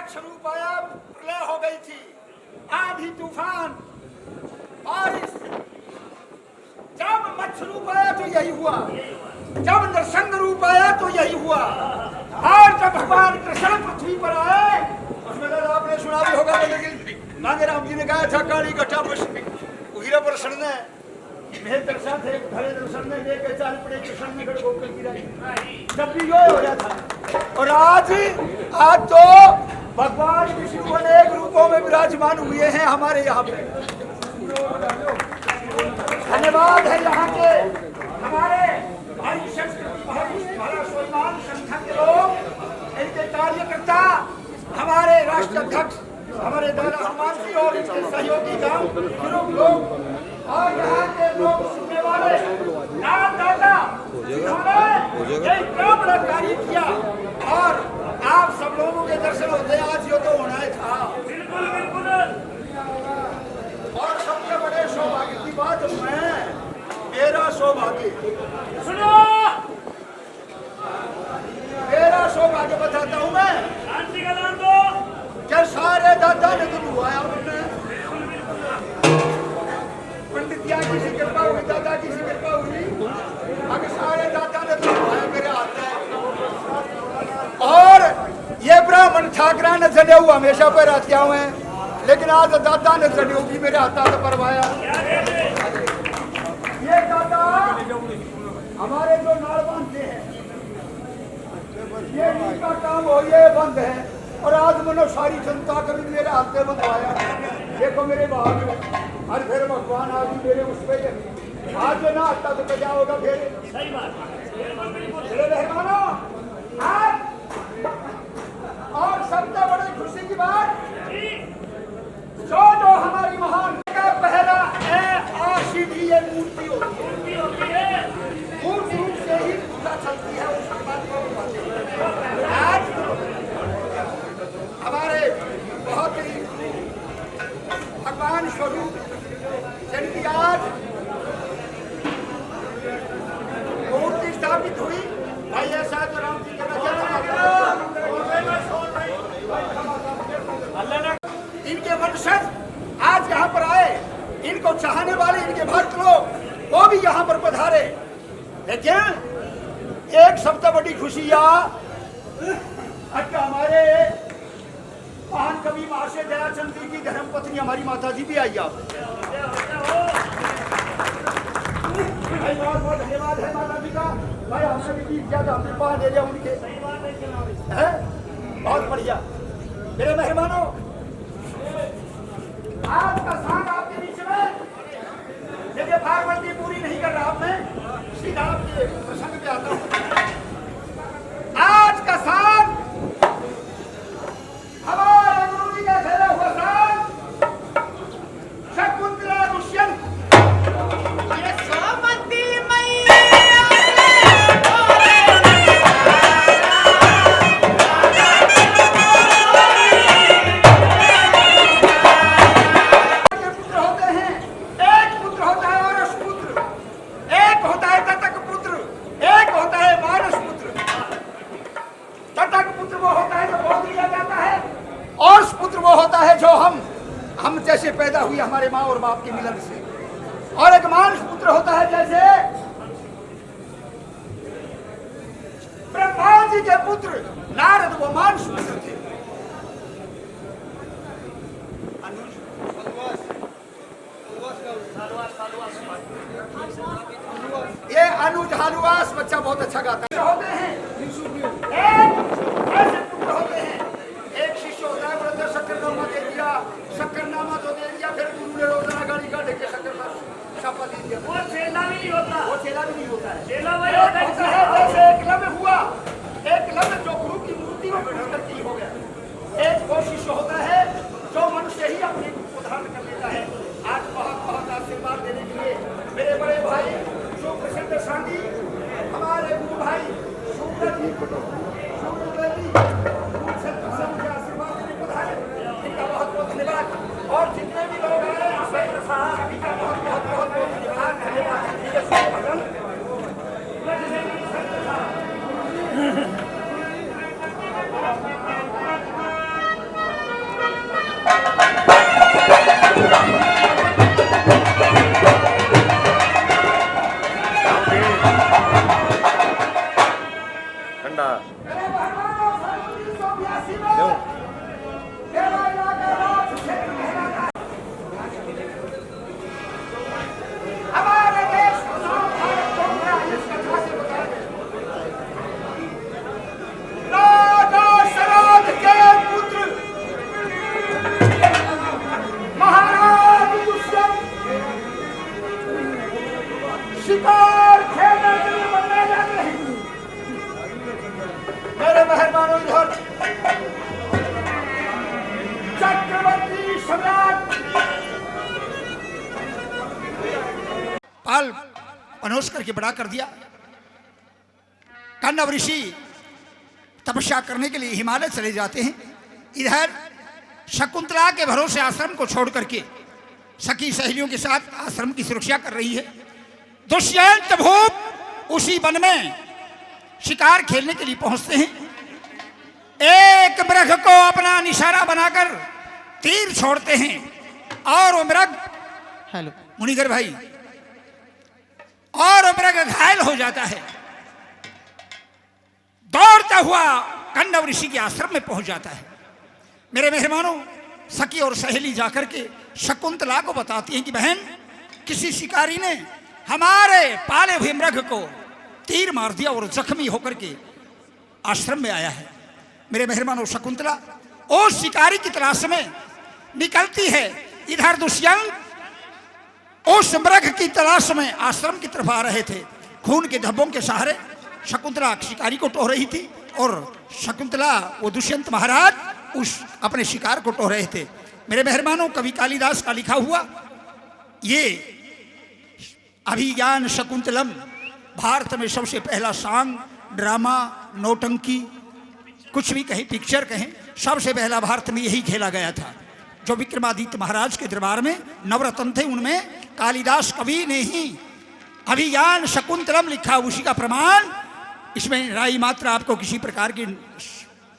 स्वरूप आया, प्रलय हो गई थी, आंधी तूफान बारिश। जब मत्स्य रूप आया तो यही हुआ, जब नरसिंह रूप आया तो यही हुआ, और जब भगवान कृष्ण पृथ्वी पर आए, उसमें तो आपने सुना भी होगा, लेकिन नागे राम जी ने कहा था काली घटा हीरा पर सड़ने मेरे दर्शन थे, घरे दर्शन में लेके चाल पड़े कृष्ण में गड़ गोकर गिराई, जब भी यो हो जाता। और आज तो भगवान विष्णु अनेक रूपों में विराजमान हुए हैं हमारे यहाँ पे। धन्यवाद है यहाँ के हमारे भाई संस्कृति हमारा स्वाभिमान संस्था के लोग, इनके कार्यकर्ता, हमारे राष्ट्र अध्यक्ष हमारे दादा हनुमान जी और इनके सहयोगी गांव लोग, और यहाँ के लोग सुनने वाले नाम दादा जिन्होंने ये इतना बड़ा कार्य किया, और आप सब लोगों के दर्शन होते हैं। आज ये तो होना ही था। बिल्कुल बिल्कुल। और सबसे बड़े सौभाग्य की बात मेरा सौभाग्य सुनो, मेरा सौभाग्य बताता हूँ मैं। क्या सारे दादा ने तो हुआ पंडित जी की कृपा हुई, दादा की कृपा हुई, अगर सारे दादा ने तो हुआ मेरे हाथ में। और ये ब्राह्मण ठाकरा ने चढ़े हुआ हमेशा पर आत्या हुए, लेकिन आज दादा ने चढ़ी होगी मेरे हाथ से परवाया। ये दादा हमारे जो नाल बांधते हैं, ये इनका काम हो, ये बंद है, और आज मैंने सारी जनता को भी मेरे हाथ से बंधवाया। देखो मेरे भाग, और फिर भगवान आज मेरे उस पे आज ना आता तो क्या होगा फिर। सही बात मेरे मेहमानों, आज और सबसे बड़ी खुशी की बात, जो हमारी महान का पहला आशीर्वाद ये मूर्ति होती है, मूर्ति रूप से ही पूजा चलती है। उस बात को आज हमारे बहुत ही भगवान स्वरूप जिनकी आज मूर्ति स्थापित हुई, भाई ऐसा तो राम जी इनके वंशज आज यहाँ पर आए, इनको चाहने वाले इनके भक्त लोग वो भी यहाँ पर पधारे। लेकिन एक सबसे बड़ी खुशी अच्छा हमारे महान कवि महर्षि दयाचंद जी की धर्मपत्नी हमारी माता जी भी आई। आप बहुत बहुत धन्यवाद है माता जी का। भाई हमने भी ज्यादा हमने पा ले लिया उनके, है बहुत बढ़िया। मेरे मेहमानों, आज का सांग आपके बीच में, देखिए भागवती पूरी नहीं कर रहा मैं, सीधा आपके प्रसंग पे आता हूँ। आज का सांग हमारे गुरु जी का खेला हुआ सांग शकुंतला दुष्यंत। जैसे पैदा हुई हमारे माँ और बाप के मिलन से, और एक मानस पुत्र होता है जैसे ब्रह्मा जी के पुत्र नारद, वो मानस पुत्र थे। ये अनुज हालुआस बच्चा बहुत अच्छा गाता है। होते हैं ऐसे पुत्र होते हैं, एक शिष्य होता है ब्रदर शक्करनामा दे दिया, शक्करनामा तो दे दिया, फिर गुरु ने रोजाना गाड़ी का ढके शक्करनामा छापा दे दिया। वो चेला भी नहीं होता, वो चेला भी नहीं होता है। चेला वही होता है जैसे एकलव्य हुआ, एकलव्य जो गुरु की मूर्ति को पूछ करके हो गया। एक वो शिष्य होता है जो मनुष्य ही अपने को धारण कर लेता है। आज बहुत बहुत आशीर्वाद देने के लिए मेरे बड़े भाई सुप्रसिद्ध सांगी हमारे गुरु भाई हमारे देश का नाम भारत डोंगरा इस कथा से बताया गया। राजा सराज के पुत्र महाराज दुष्यंत शिकार खेलने के लिए बनने जाते हैं। मेरे मेहमानों इधर चक्रवर्ती सम्राट पाल पनोस करके बड़ा कर दिया। कण्व ऋषि तपस्या करने के लिए हिमालय चले जाते हैं। इधर शकुंतला के भरोसे आश्रम को छोड़ करके सखी सहेलियों के साथ आश्रम की सुरक्षा कर रही है। दुष्यंत भूप उसी वन में शिकार खेलने के लिए पहुंचते हैं। एक मृग को अपना निशाना बनाकर तीर छोड़ते हैं और वो मृग हेलो मुनिगर भाई और मृग घायल हो जाता है। दौड़ता हुआ कण्व ऋषि के आश्रम में पहुंच जाता है। मेरे मेहमानों सखी और सहेली जाकर के शकुंतला को बताती हैं कि बहन किसी शिकारी ने हमारे पाले हुए मृग को तीर मार दिया और जख्मी होकर के आश्रम में आया है। मेरे मेहमानों शकुंतला उस शिकारी की तलाश में निकलती है। इधर दुष्यंत उस मृग की तलाश में आश्रम की तरफ आ रहे थे। खून के धब्बों के सहारे शकुंतला शिकारी को टोह रही थी और शकुंतला वो दुष्यंत महाराज उस अपने शिकार को टोह रहे थे। मेरे मेहरबानों कवि कालिदास का लिखा हुआ ये अभिज्ञान शकुंतलम भारत में सबसे पहला सॉन्ग ड्रामा नौटंकी कुछ भी कहें पिक्चर कहें सबसे पहला भारत में यही खेला गया था। जो विक्रमादित्य महाराज के दरबार में नवरत्न थे उनमें कालिदास कवि ने ही अभिज्ञान शकुंतलम लिखा। उसी का प्रमाण इसमें राई मात्रा आपको किसी प्रकार की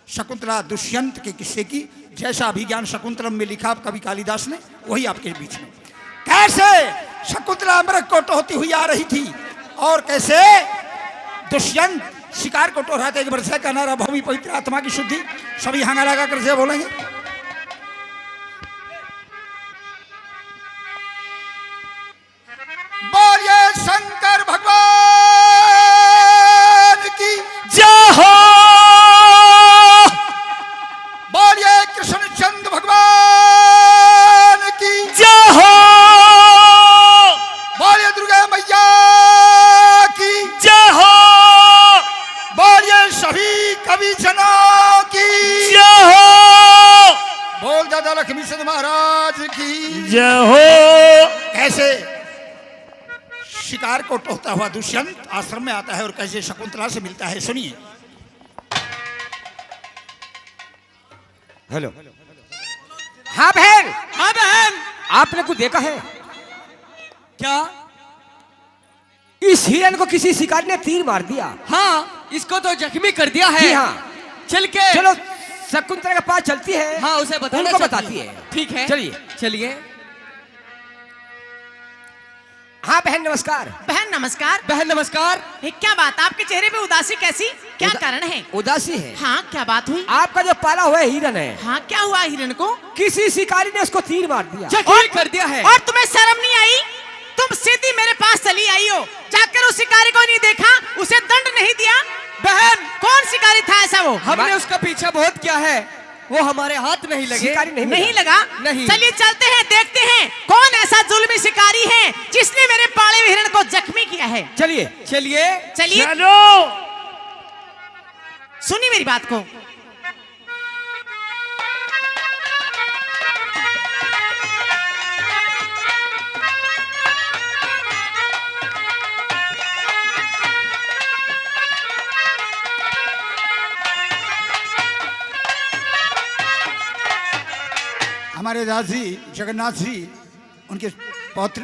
शकुंतला दुष्यंत के किस्से की जैसा अभिज्ञान शकुंतलम में लिखा कवि कालिदास ने वही आपके बीच में। कैसे शकुंतला मृग को टोहती हुई आ रही थी और कैसे दुष्यंत शिकार को टोह रहा था। एक बार जय का नारा भूमि पवित्र आत्मा की शुद्धि सभी हंगा लगा कर जय बोलेंगे। बोलिए शंकर भगवान की जय हो। बोलिए कृष्णचंद्र भगवान की जय हो। बोलिए दुर्गा मैया की जय हो। बोलिए सभी कवि जनों की जय हो। बोल दादा लक्ष्मी चंद महाराज की जय हो। कैसे शिकार को टोहता हुआ दुष्यंत आश्रम में आता है और कैसे शकुंतला से मिलता है सुनिए। हेलो हाँ बहन आपने कुछ देखा है क्या? इस हिरन को किसी शिकारी ने तीर मार दिया। हाँ इसको तो जख्मी कर दिया है। जी हाँ चलो शकुंतला के पास चलती है। हाँ उसे बताना उनको बताती है। ठीक है चलिए चलिए। हाँ बहन नमस्कार। बहन नमस्कार। बहन नमस्कार। ये क्या बात आपके चेहरे पे उदासी कैसी? क्या कारण है? उदासी है। हाँ क्या बात हुई? आपका जो पाला हुआ हिरन है। हाँ क्या हुआ हिरन को? किसी शिकारी ने उसको तीर मार दिया। जख्मी कर दिया है। और तुम्हें शर्म नहीं आई? तुम सीधी मेरे पास चली आई हो। जाकर उस शिकारी को नहीं देखा, उसे दंड नहीं दिया? बहन कौन शिकारी था ऐसा वो? हमने उसका पीछा बहुत किया है, वो हमारे हाथ नहीं लगे। शिकारी नहीं लगा? नहीं। चलिए चलते हैं देखते हैं कौन ऐसा जुल्मी शिकारी है जिसने मेरे पाले हुए हिरन को जख्मी किया है। चलिए चलिए चलिए सुनिए मेरी बात को। हमारे दास जी जगन्नाथ जी उनके पौत्र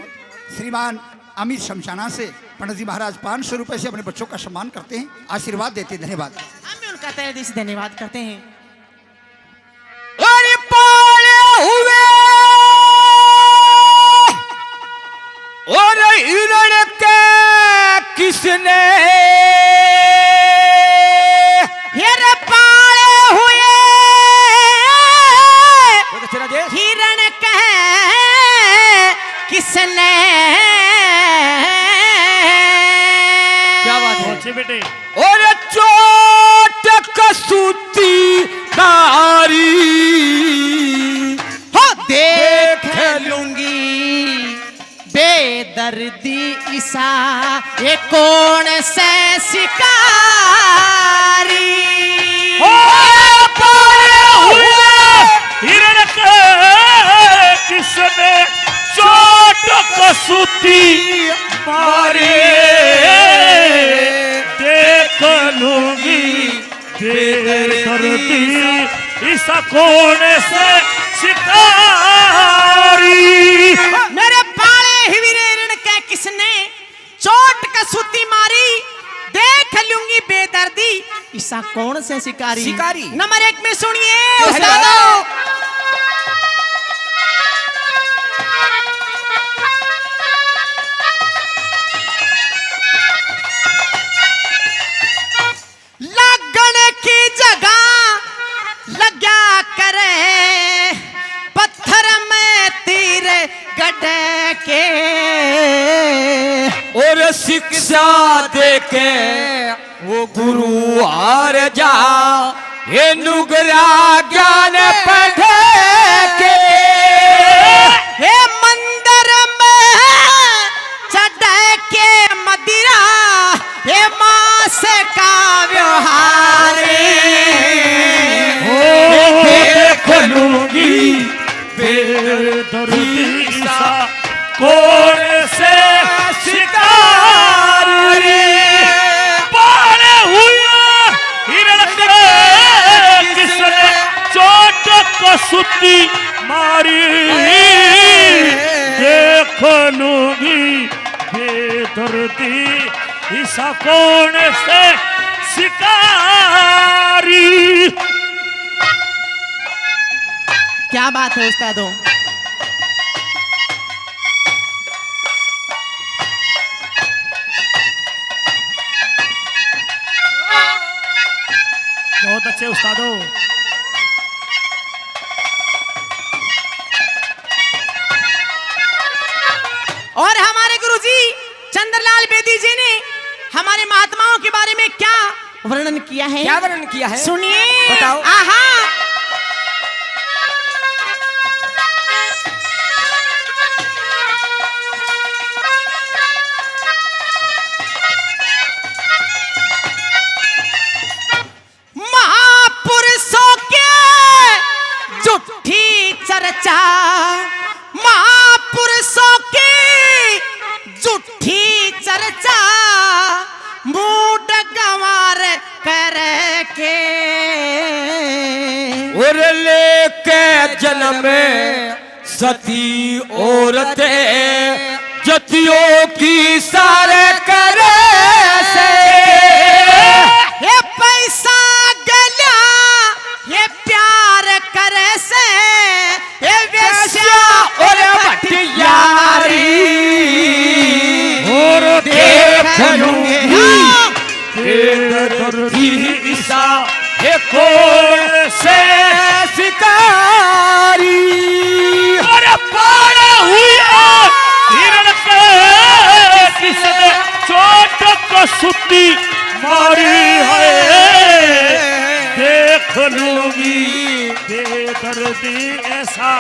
श्रीमान अमित शमशाना से पंडित जी महाराज 500 रुपए से अपने बच्चों का सम्मान करते हैं, आशीर्वाद देते हैं। धन्यवाद। हम भी उनका तहे दिल से धन्यवाद करते हैं। अरे पाले हुए और हिरण के किसने हिरन बेदर्दी ईसा ये कौन से शिकारी हिरण के किसने चोट कसूती मारी देख लूंगी बेदर्दी ईसा कौन से शिकारी। मेरे पाले हिरण के किसने चोट कसूती मारी देख लूंगी बेदर्दी ईसा कौन से शिकारी। शिकारी। नंबर 1 में सुनिए उस्तादों। लगन की जगह लगा करे पत्थर में तीर गड्ढे के और शिक्षा देके वो गुरु हार जा ये नुगरा ज्ञान पढ़े के हे मंदिर में चढ़ के मदिरा हे माँ से का व्यवहार देख लूंगी बेदर्दी ईसा कौन से शिकारी। पाले हुए हिरण के किसने चोट कसूती मारी देख लूंगी बेदर्दी ईसा कौन से शिकारी। क्या बात है उस्तादों। बहुत अच्छे उस्तादों। और हमारे गुरुजी चंद्रलाल बेदी जी ने हमारे महात्माओं के बारे में क्या वर्णन किया है। क्या वर्णन किया है सुनिए बताओ। आहा महापुरुषों के झूठी चर्चा महापुरुषों की झूठी चर्चा मूड गंवार करके और लेके जन्म सती औरतें जतियों की सारे करे से ये पैसा गला ये प्यार करे से ये वेश्या और भटियारी और देख लूंगी बेदर्दी ईसा ये कौन से शिकारी। अरे पाले हुए हिरण के किसने चोट कसूती मारी है देख लूंगी बेदर्दी ऐसा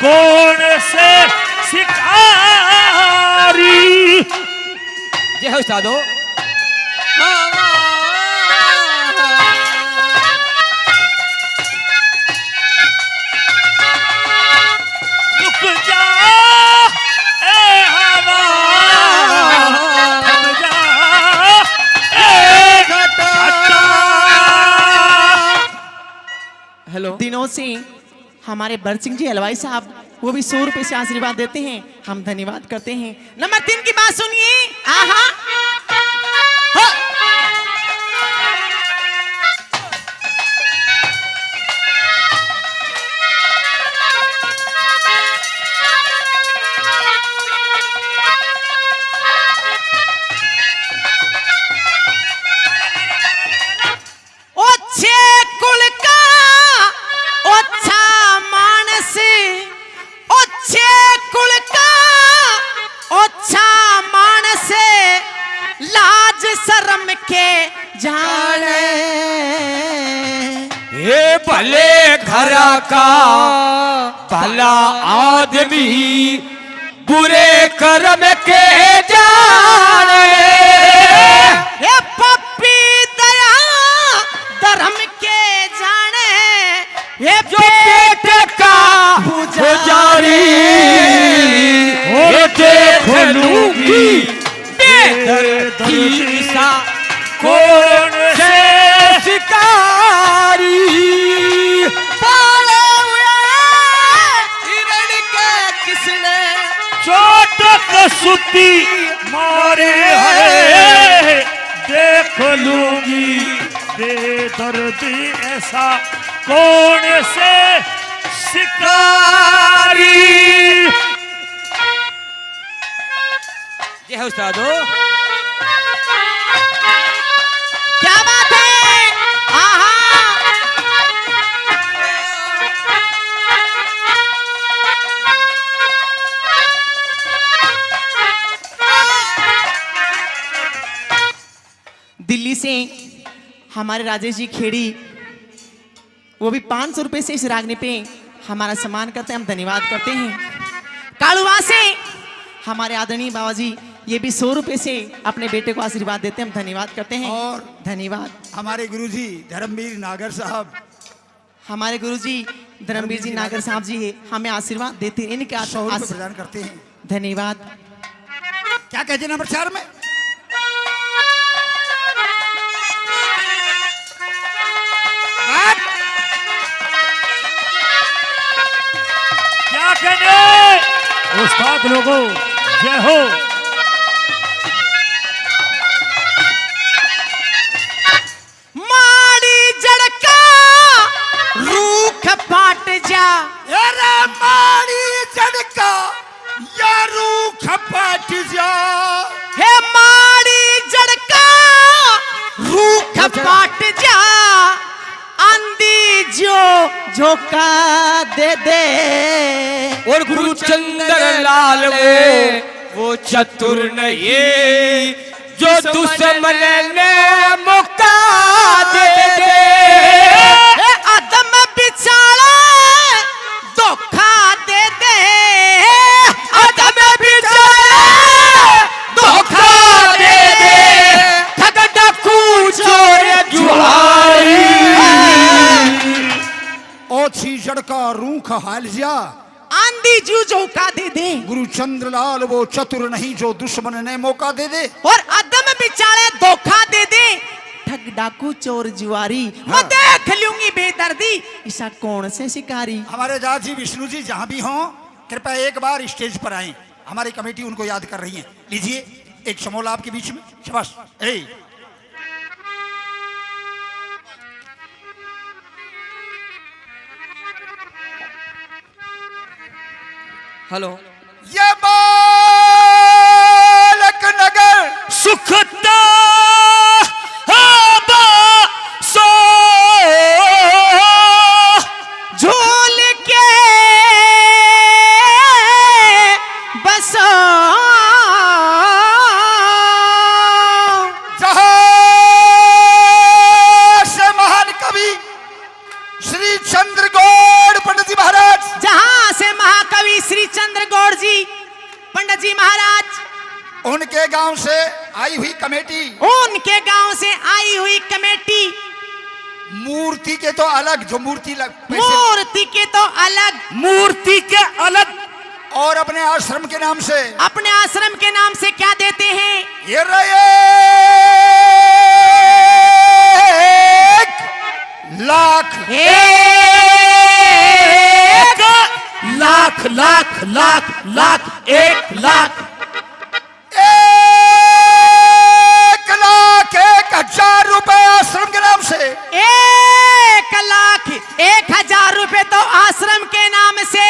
कौन से शिकारी। जय हो उस्तादो। रुक जा ए हवा थम जा ए घटा। हेलो दिनों से हमारे बरसिंह जी हलवाई साहब वो भी 100 रुपए से आशीर्वाद देते हैं हम धन्यवाद करते हैं। नंबर 3 की बात सुनिए आहा ओछे कुल का ओछा मानस ओछे कुल का ओछा मानस लाज शर्म के जाने ये भले घर का भला आदमी बुरे कर्म के जाने हे पप्पी दया धर्म के जाने ये जो पेट का पुजारी और देख लूंगी बेदर्दी सा कौन से शिकारी पाले हुए हिरण के किसने चोट कसुती मारे है देख लूंगी बेदर्दी ऐसा कौन से शिकारी। ये है उस्तादो। क्या बात है आहा दिल्ली से हमारे राजेश जी खेड़ी वो भी 500 रुपए से इस रागनी पे हमारा सम्मान करते हैं, हम धन्यवाद करते हैं। कालुवा से हमारे आदरणीय बाबा जी ये भी 100 रुपए से अपने बेटे को आशीर्वाद देते हैं, हम धन्यवाद करते हैं। और धन्यवाद हमारे गुरुजी धर्मवीर नागर साहब, हमारे गुरुजी धर्मवीर जी नागर साहब जी हमें आशीर्वाद देते हैं, इनके 100 रुपए प्रदान करते हैं। धन्यवाद। क्या कहते हैं नंबर 4 में? क्या कहने उस्ताद लोगों, जय हो। माड़ी जड़का रूख फाट जा अरे मारी जड़का या रूख पाट जा, हे माड़ी जड़का रूख फाट जा आंधी जो झोंका दे दे और गुरु चंद्र लाल वो चतुर नहीं जो दुश्मन ने मुका दे दे। हे आदम बिचारा धोखा दे दे आदम बिचारा धोखा दे दे ठग डाकू चोर जुआरी ओछी जड़का रूख हाल जा, आंधी जू झोंका दे दे गुरु चंद्रलाल वो चतुर नहीं जो दुश्मन ने मौका दे दे। और अदम बिचारे धोखा दे दे ठग डाकू चोर जुआरी मैं देख लूंगी बेदर्दी ऐसा कौन से शिकारी। हमारे दादा जी विष्णु जी जहां भी हों कृपया एक बार स्टेज पर आए, हमारी कमेटी उनको याद कर रही है। लीजिए एक शमोला आपके बीच में, शाबाश। हेलो ये बालक नगर सुखता सो झूल के बसो जहां से महान कवि श्री चंद्रगौड़ पंडित जी महाराज, जहां से महाकवि श्री चंद्रगौड़ जी पंडित जी महाराज, उनके गांव से आई हुई कमेटी, उनके गांव से आई हुई कमेटी, मूर्ति के तो अलग जो मूर्ति मूर्ति के तो अलग, मूर्ति के अलग, और अपने आश्रम के नाम से, अपने आश्रम के नाम से क्या देते हैं? ये रहे 1 लाख, 1 लाख लाख लाख लाख 1 लाख 1,01,000 रुपए आश्रम के नाम से, 1,01,000 रुपए तो आश्रम के नाम से,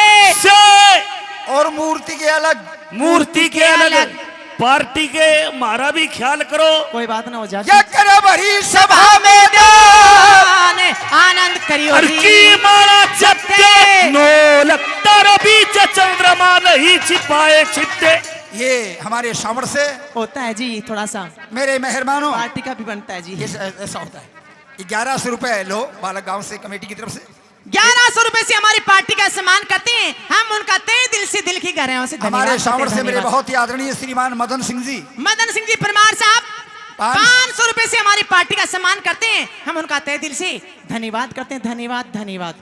और मूर्ति के अलग, मूर्ति के अलग, पार्टी के हमारा भी ख्याल करो। कोई बात ना हो जाए। क्या करे भरी सभा में आनंद करियो हर की मारा चपटे नो लगता बीच चंद्रमा नहीं छिपाए छिपते। ये हमारे सावर से होता है जी, थोड़ा सा मेरे मेहरबानों पार्टी का भी बनता है जी। ये ऐसा होता है। 1100 रुपए लो बालक गांव से कमेटी की तरफ से, 1100 रुपए से हमारी पार्टी का सम्मान करते हैं। हम उनका तहे दिल से, दिल की गहराइयों से धन्यवाद हमारे करते हैं। सावर से मेरे धन्यवाद। बहुत ही आदरणीय श्रीमान मदन सिंह जी, मदन सिंह जी परमार साहब 500 500 रुपए से हमारी पार्टी का सम्मान करते हैं। हम उनका तहे दिल से धन्यवाद करते हैं। धन्यवाद धन्यवाद।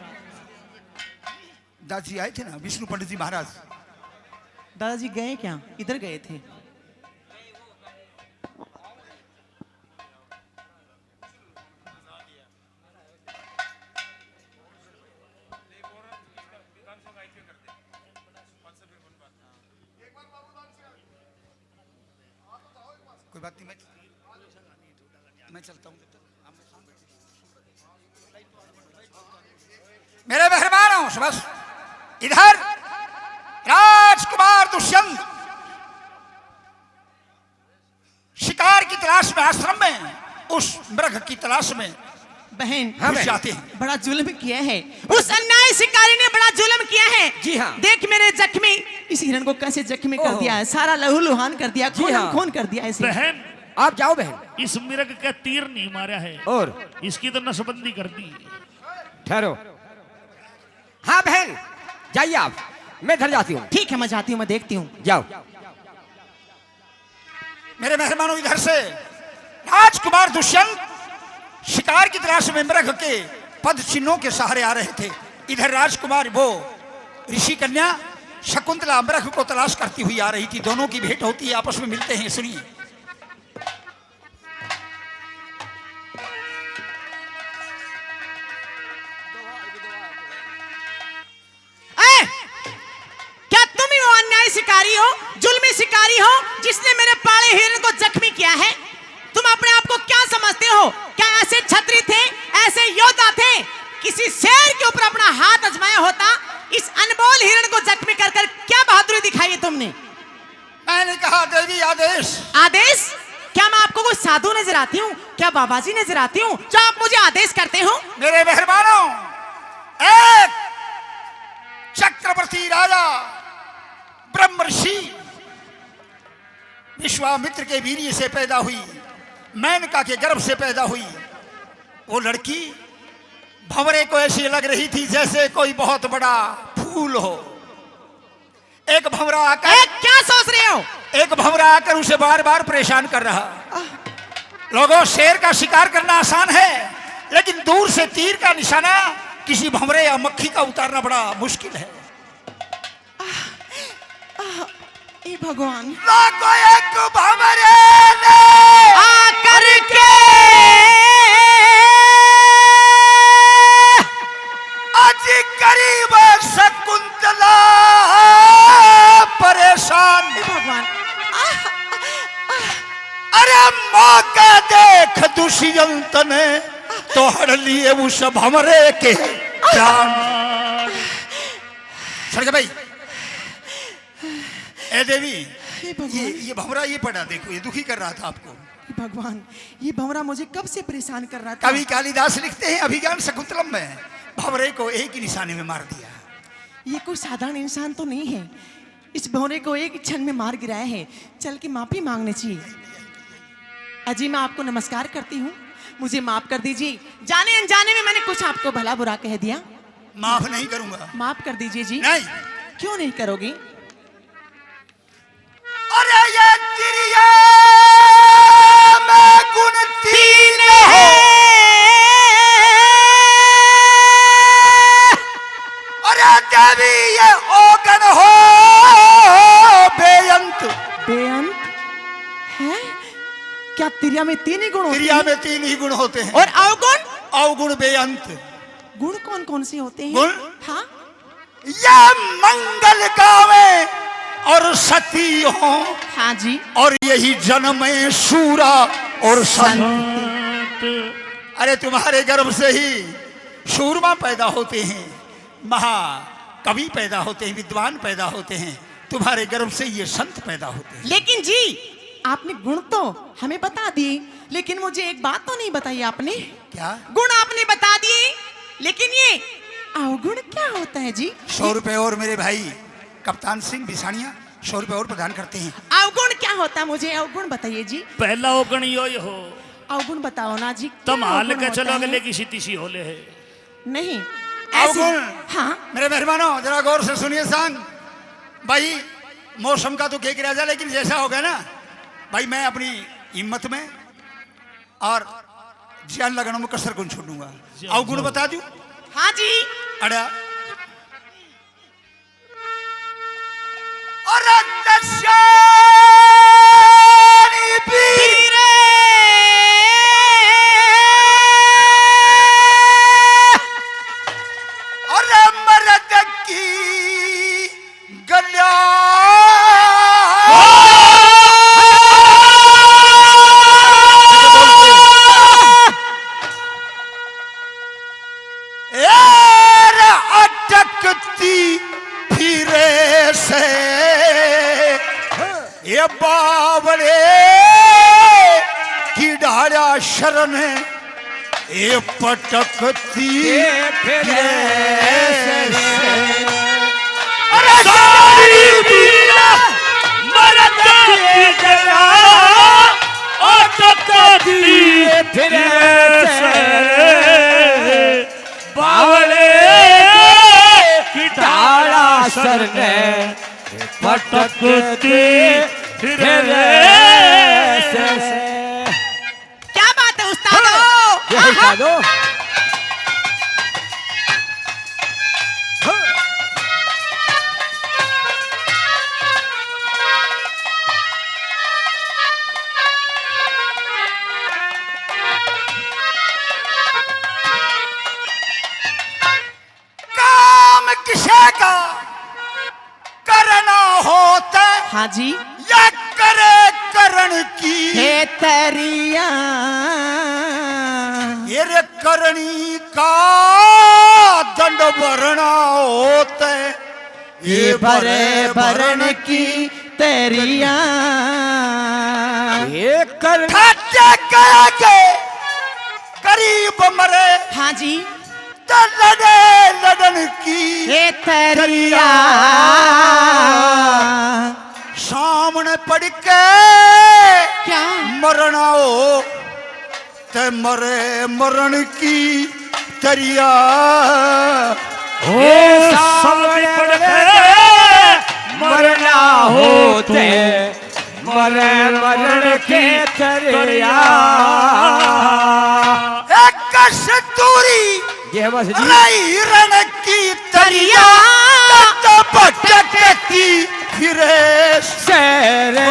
दादाजी आए थे ना, विष्णु पंडित जी महाराज। दादाजी गए क्या? इधर गए थे। कोई बात नहीं, मैं चलता हूँ। मेरे मेहरबानों, बस इधर राजकुमार दुष्यंत शिकार की तलाश में, आश्रम में उस मृग की तलाश में बहन हाँ, घुस बहन। जाते हैं। बड़ा जुल्म किया है, उस अन्याय शिकारी ने बड़ा जुल्म किया है। जी हाँ। देख मेरे जख्मी, इस हिरण को कैसे जख्मी कर ओहो। दिया है, सारा लहू लुहान कर दिया, जी खून हाँ। खून कर दिया इसे। बहन, आप जाओ बहन। इस मिर्ग का तीर नहीं मारा है और इसकी तो नसबंदी कर दी। ठहरो। हाँ बहन, जाइए आप, मैं घर जाती हूँ। ठीक है, मैं जाती हूँ, मैं देखती हूँ। जाओ। मेरे मेहरबानों, इधर से राजकुमार दुष्यंत शिकार की तलाश में मृग के पद चिन्हों के सहारे आ रहे थे। इधर राजकुमार वो ऋषि कन्या शकुंतला मृग को तलाश करती हुई आ रही थी। दोनों की भेंट होती है, आपस में मिलते हैं। सुनिए। क्या तुम ही वो अन्याय शिकारी हो, जुल्मी शिकारी हो, जिसने मेरे पाले हिरण को जख्मी किया है? तुम अपने आप को क्या समझते हो? क्या ऐसे छत्री थे, ऐसे योद्धा थे? किसी शेर के ऊपर अपना हाथ आजमाया होता? इस अनमोल हिरण को जख्मी कर कर क्या बहादुरी दिखाई है तुमने? मैंने कहा देवी आदेश। आदेश? क्या मैं आपको कोई साधु नजर आती हूँ? क्या बाबाजी नजर आती हूँ जो आप मुझे आदेश करते हो? मेरे मेहरबानों, एक चक्रवर्ती राजा ब्रह्म ऋषि विश्वामित्र के वीर्य से पैदा हुई, मेनका के गर्भ से पैदा हुई वो लड़की भंवरे को ऐसी लग रही थी जैसे कोई बहुत बड़ा फूल हो। एक भंवरा आकर, क्या सोच रहे हो? एक भंवरा आकर उसे बार बार परेशान कर रहा। लोगों, शेर का शिकार करना आसान है, लेकिन दूर से तीर का निशाना किसी भंवरे या मक्खी का उतारना बड़ा मुश्किल है। ए भगवान, लोगों, एक भंवरे ने आकर के आज करीब शकुंतला परेशान। ए भगवान, अरे मौका देख दुष्यंत ने तो हड़ लिए उस भंवरे के जान। सर के भाई, ए देवी, हे भगवान। ये भंवरा ये पड़ा, देखो ये दुखी कर रहा था आपको। हे भगवान, ये भंवरा मुझे कब से परेशान कर रहा था। कवि कालिदास लिखते हैं अभिज्ञान शकुंतलम में, भंवरे को एक ही निशाने में मार दिया। ये कोई साधारण इंसान तो नहीं है, इस भंवरे को एक क्षण में मार गिराया है। चल के माफी मांगनी चाहिए। अजी, मैं आपको नमस्कार करती हूँ, मुझे माफ कर दीजिए। जाने अनजाने में मैंने कुछ आपको भला बुरा कह दिया, माफ नहीं करूंगा। माफ कर दीजिए जी। नहीं। क्यों नहीं करोगी? अरे ये तिरिया में गुण तीन है, अरे देवी ये ओगन हो बेअंत। बेअंत है? क्या तिरिया में तीन ही गुण होते तिरिया हैं? में तीन ही गुण होते हैं। और अवगुण? अवगुण बेअंत। गुण कौन कौन से होते हैं? गुण? हाँ, ये मंगल गावे और सती हो, हाँ जी। और यही जन्मे शूरा और संत। अरे तुम्हारे गर्भ से ही शूरमा पैदा होते हैं, महाकवि पैदा होते हैं, विद्वान पैदा होते हैं। तुम्हारे गर्भ से ये संत पैदा होते हैं। लेकिन जी, आपने गुण तो हमें बता दिए, लेकिन मुझे एक बात तो नहीं बताई आपने। क्या? गुण आपने बता दिए, लेकिन ये अवगुण क्या होता है जी? 100 रुपए और मेरे भाई कप्तान सिंह बिसानिया 100 रुपए और प्रदान करते हैं। अवगुण क्या होता है? मुझे अवगुण बताइए जी। पहला ओगण यो हो, अवगुण बताओ ना जी। तुम क्या हाल अवगुण के होता चलो है? अगले किसी तीसी होले है। नहीं, अवगुण हाँ मेरे मेहमानों जरा गौर से सुनिए सान भाई मौसम का तो केक राजा लेकिन जैसा हो गया ना भाई मैं अपनी हिम्मत में और जान लगाने में कसर कौन छोड़ूंगा अवगुण बता दूं हाँ जी अड़ा और दर्शनी पीरे और मर्द की गलिया अटकती फिरे से ये बावड़े की ढाड़ा शरण ये पटकती फिरे से अरे सारी बीना मरद की जला अटकती फिरे से बावले की ढाला सर ने पटकती फिरे से क्या बात है उस्ताद ये है उस्तादो काम किसे का करना होता हाँ जी या करे करण की हे तरिया ये रे करणी का दंड भरना होता है ये भरे भरण की तरिया ये कर खाते गया के करीब मरे हाँ जी तो लड़े लड़न की हे तरिया सामने पड़ के क्या मरना हो ते मरे मरण की तरिया ओ सामने पड़ गए मरना होते मरे मरण के तरिया एक कस्तूरी ये है बस जी रई रण की तरिया तो भटकती फिरे शेरे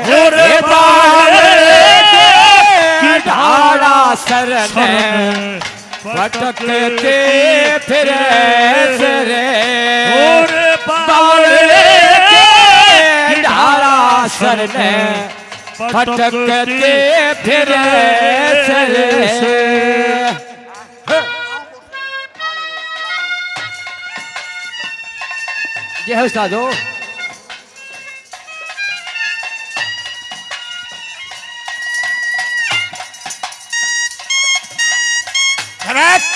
होरे बावले की ढाड़ा सर ने भटकते फिरे शेरे होरे बावले की ढाड़ा सर ने भटकते फिरे शेरे ये है उस्तादो करेक्ट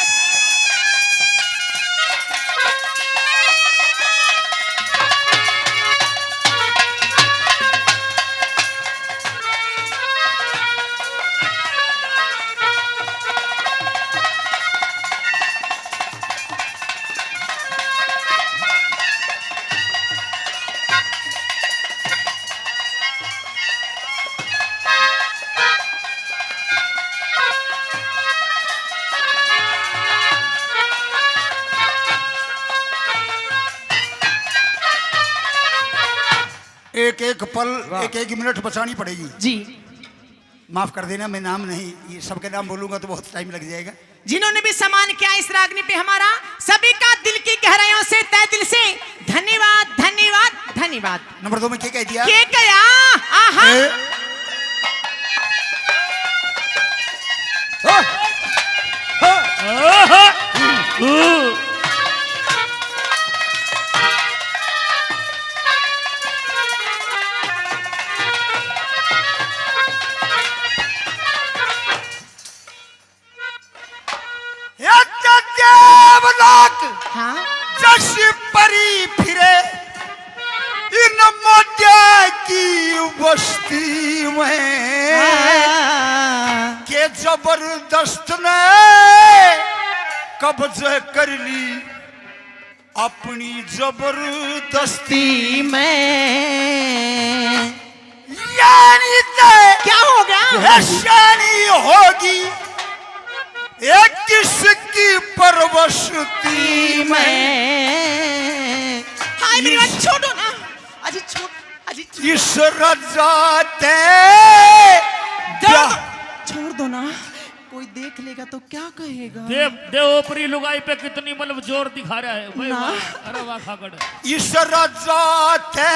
एक एक पल एक एक मिनट बचानी पड़ेगी जी माफ कर देना मैं नाम नहीं ये सबके नाम बोलूंगा तो बहुत टाइम लग जाएगा जिन्होंने भी सम्मान किया इस रागनी पे हमारा सभी का दिल की गहराइयों से तहे दिल से धन्यवाद धन्यवाद धन्यवाद नंबर 2 में क्या कह दिया के गया आहा ए, ये तो देवलोक हाँ जश परी फिरे इन मोटे की बस्ती में के जबरदस्त ने कब्जे कर ली अपनी जबरदस्ती में। यानी क्या हो गया? शानी होगी एक किसकी परवशती में। हाय मेरी बात छोड़ो ना, अजी छोड़, अजी इस रजाते छोड़ दो ना, कोई देख लेगा तो क्या कहेगा? देवोपरी लुगाई पे कितनी मतलब जोर दिखा रहा है भाई। ना। अरे वाह खागड़। इस रजाते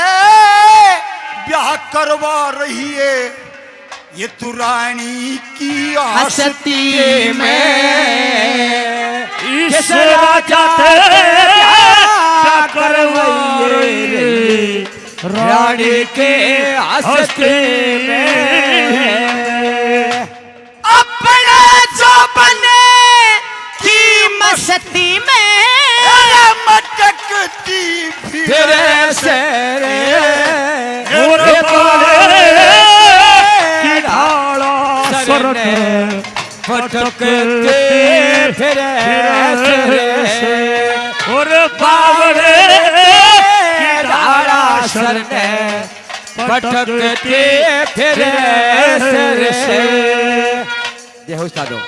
ब्याह करवा रही है ये तू रानी की हस्ती में। इस राजाते क्या करवाइए रानी के हस्ती में। अपने जो बने की मस्ती में मटकती तेरे से पटकते फिरे और बावड़े की धारा सर में पटकते फिरे ये हो उस्तादो।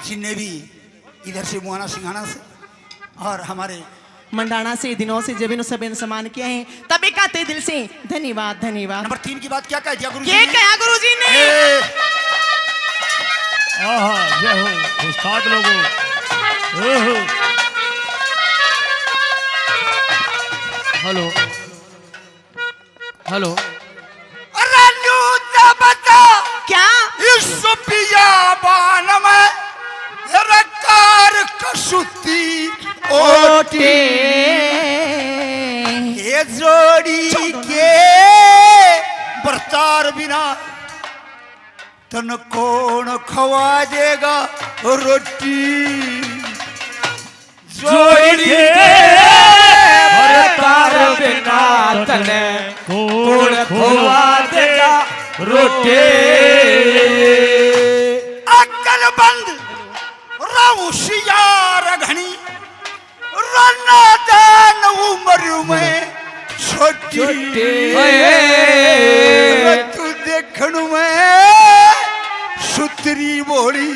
जिन्हें भी इधर से मुआना सिंघाना से और हमारे मंडाना से दिनों से जब इन सब सम्मान किया है तभी कहते दिल से धन्यवाद धन्यवाद। नंबर 3 की बात क्या कह दिया गुरुजी ये ने? क्या गुरुजी ने? जय हो उस्ताद लोगों। Hello hello. रानू दा बता क्या? इस बियाबान में रकार कसुती ओटी ये जोड़ी के बरतार बिना तन कौन खवा देगा रोटी जोड़ी के बरतार बिना तने कौन खवा देगा रोटी। अक्कल बंद रउशियार घनी रना दान उम्र में छोटी तू देखण में सुतरी बोली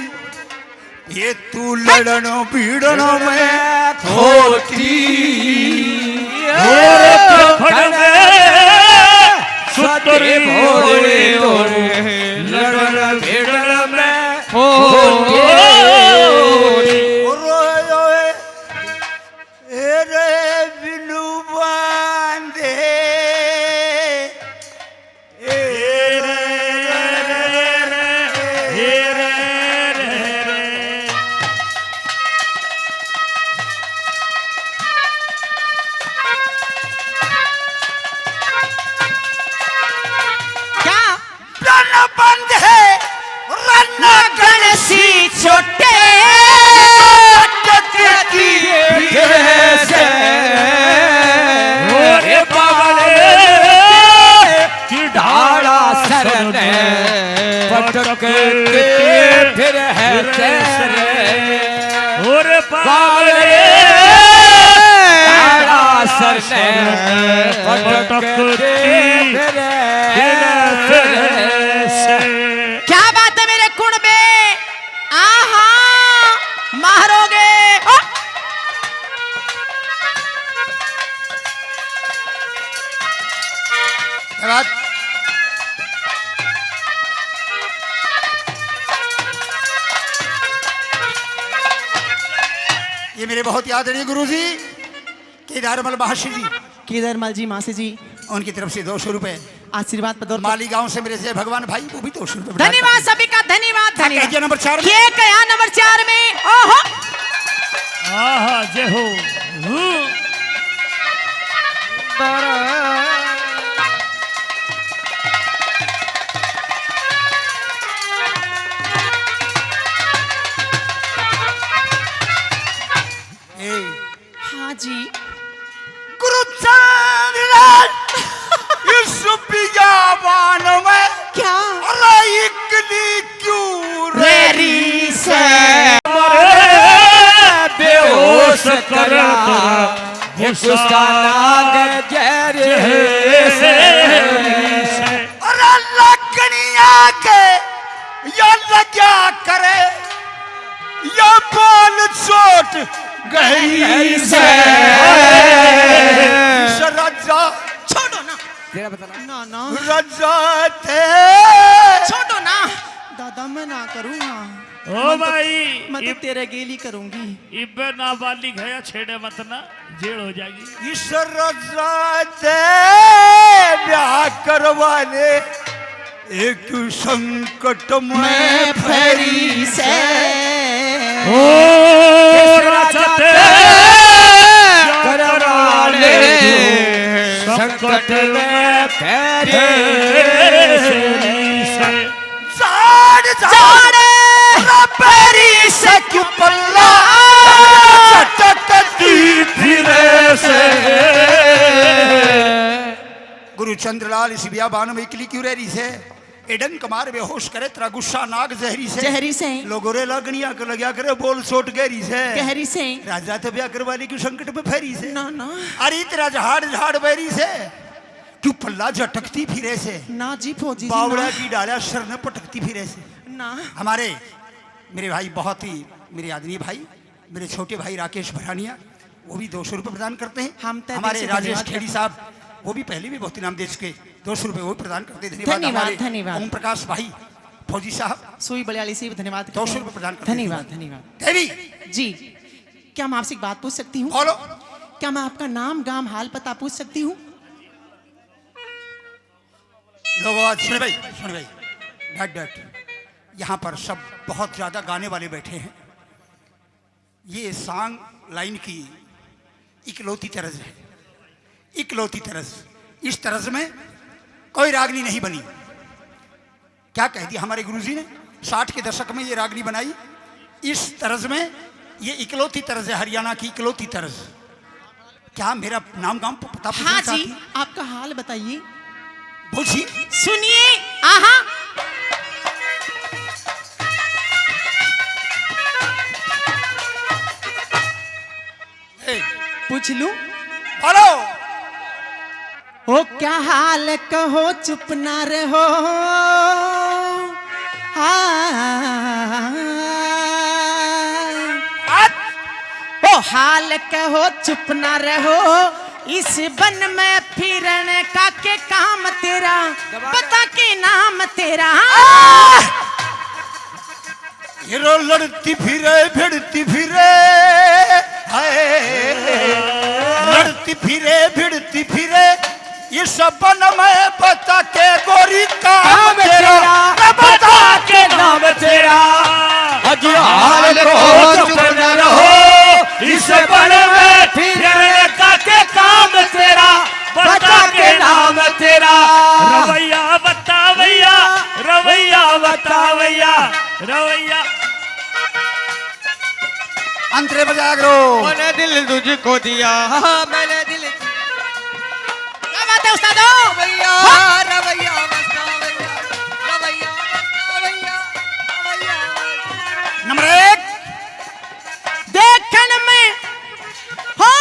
ये तू लड़न भीड़न में खोटी। सुतरी भोरे लड़न भिड़न में रोए रे बिनु बांधे क्या? रन बंद है रन गणसी छोटे ढाड़ा शरण पटकते फिर है और बावले ढाड़ा शरण पटकते फिर क्या बात है मेरे कुणबे? आहा मारोगे। ये मेरे बहुत याद है गुरुजी केदारमल महर्षि जी केदारमल जी मासी जी उनकी तरफ से 200 रुपए आशीर्वाद बदौलत। माली गांव से मेरे जय भगवान भाई वो भी 200 रुपए धन्यवाद सभी का धन्यवाद धन्यवाद। नंबर 4 ये क्या नंबर 4 में? ओहो जय हो। हाँ जी। गुरुचंद इस बियाबान में क्या अरे इकली क्यों रेरी से बेहोश करा उसका नाग गहरे अरे लगनिया के या लग्या करे या बोल चोट गहरी से रजा छोड़ो ना तेरा बताना ना ना रजा थे छोड़ो ना दादा मैं ना करूँगा ओ भाई मैं तो तेरे गेली करूंगी। इब्बे नाबालिग है, छेड़े मत ना, जेल हो जाएगी। इस रजा थे ब्याह करवाने एक संकट में फेरी से ओ राजाते करवाले संकट में तेरे जाड़ जाड़े पेरी से क्यों पल्ला चटकती फिरे से। गुरु चंद्रलाल इस बियाबान में इकली क्यों रही से एडन कमार बेहोश करे तेरा गुस्सा नाग जहरी से लोगों रे लगनिया कर लग्या करे बोल सोट गहरी से राजा तो ब्याह करवाने की संकट में फेरी से ना ना अरे तेरा झाड़ झाड़ बेरी से क्यों पल्ला झटकती फिरे से ना जी फौजी जी बावड़ा ना। की डालिया सर में पटकती फिरे से ना हमारे मेरे भाई बहुत ही मेरे आदमी भाई मेरे छोटे भाई राकेश भरानिया वो भी 200 रुपये प्रदान करते हैं। हम तय दिल हमारे से राजेश धन्यवाद खेड़ी साहब वो भी पहले भी बहुत इनाम दे चुके 200 रुपये वो भी प्रदान करते हैं। धन्यवाद। धन्यवाद, हमारे धन्यवाद। ओम प्रकाश भाई फौजी साहब सुई बलियाली से भी धन्यवाद 200 रुपये प्रदान करते हैं। धन्यवाद धन्यवाद देवी जी। क्या मैं आपसे एक बात पूछ सकती हूँ? बोलो। क्या मैं आपका नाम गाम हाल पता पूछ सकती हूँ? लोगों आज सुन भाई डट डट यहाँ पर सब बहुत ज्यादा गाने वाले बैठे हैं। ये सॉन्ग लाइन की इकलौती तरज है, इकलौती तरज। इस तरज में कोई रागनी नहीं बनी। क्या कह दिया हमारे गुरुजी ने? 60 के दशक में ये रागनी बनाई। इस तरज में ये इकलौती तरज है, हरियाणा की इकलौती तरज। क्या मेरा नाम गाम पता पूछना हाँ चाहती? जी, आपका हाल बताइए। पूछिए। सुनिए। आहा पूछ लूं? बोलो। ओ क्या हाल कहो चुप ना रहो। ओ हाल कहो चुप ना रहो। इस बन में फिरने का के काम तेरा, बता के नाम तेरा। हीरो लड़ती फिरे भिड़ती फिरे, लड़ती फिरे भिड़ती फिरे, ये सबन में बता के गोरी काम तेरा, बता के नाम तेरा। हाल को चुप न रहो, इस बन में फिरने का के काम तेरा, बता के नाम तेरा। रवैया बता भैया, रवैया बता भैया, रवैया। अंतरे बजा करो। मैंने दिल तुझको दिया, मैंने दिल। क्या बात है उस्ताद? रवैया रवैया बता भैया, रवैया बता भैया, रवैया। नंबर 1 देखन में हो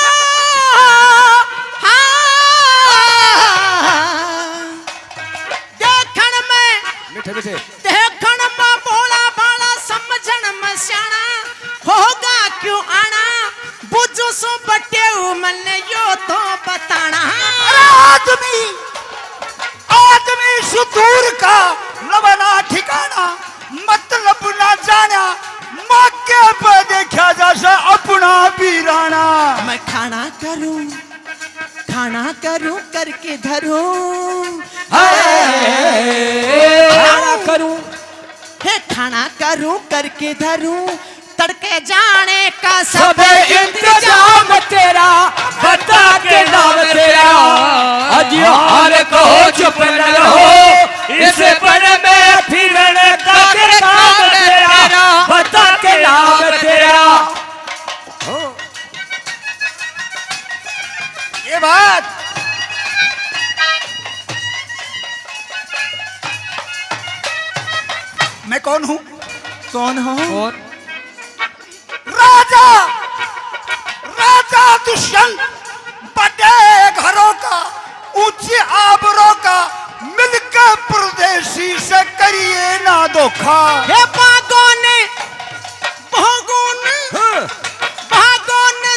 देखन में मीठे मीठे देखन में बोला बाला, समझन में स्याना, होगा क्यों आना, बुझो सो बटे मन यो तो बताना। आदमी आदमी सुदूर का लबना ठिकाना, मतलब ना जाना, मौके पर देखा जैसा अपना पीराना। मैं खाना करूं करके धरूं, खाना करूं, हे खाना करूं करके धरूं, तड़के जाने का सब इंतजाम तेरा, बता के नाम तेरा। अजियो हार कहो चुप न रहो, इस बन में फिरने का के काम तेरा, बता के नाम तेरा। ये बात मैं कौन हूं? कौन हो? राजा, राजा दुष्यंत, बड़े घरों का, ऊंचे आबरों का, मिलकर परदेसी से करिए ना धोखा। हे भागोन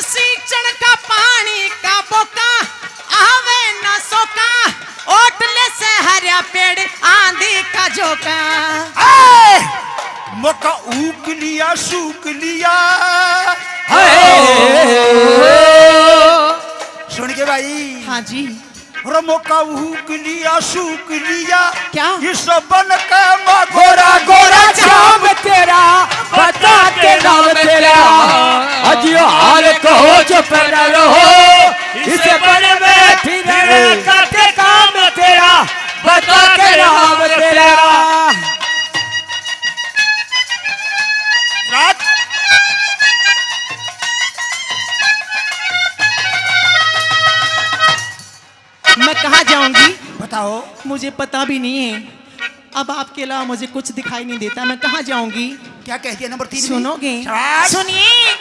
सींचन का पानी का बोका, आवे न सोका, ओटले से हरिया पेड़ आंधी का झोंका। मौका ऊक लिया सूख लिया। सुन के भाई। हाँ जी। मौका ऊक लिया सूख लिया। क्या? ये सब बन के गोरा गोरा चाम तेरा, बता के नाम तेरा। अजियो हार कहो चुप न रहो, इस बन में फिरने का के काम तेरा, बता के नाम तेरा। रात मैं कहाँ जाऊंगी? बताओ। मुझे पता भी नहीं है। अब आपके अलावा मुझे कुछ दिखाई नहीं देता। मैं कहाँ जाऊंगी? क्या कहती है नंबर 3? सुनोगे? शाबाश। सुनिए।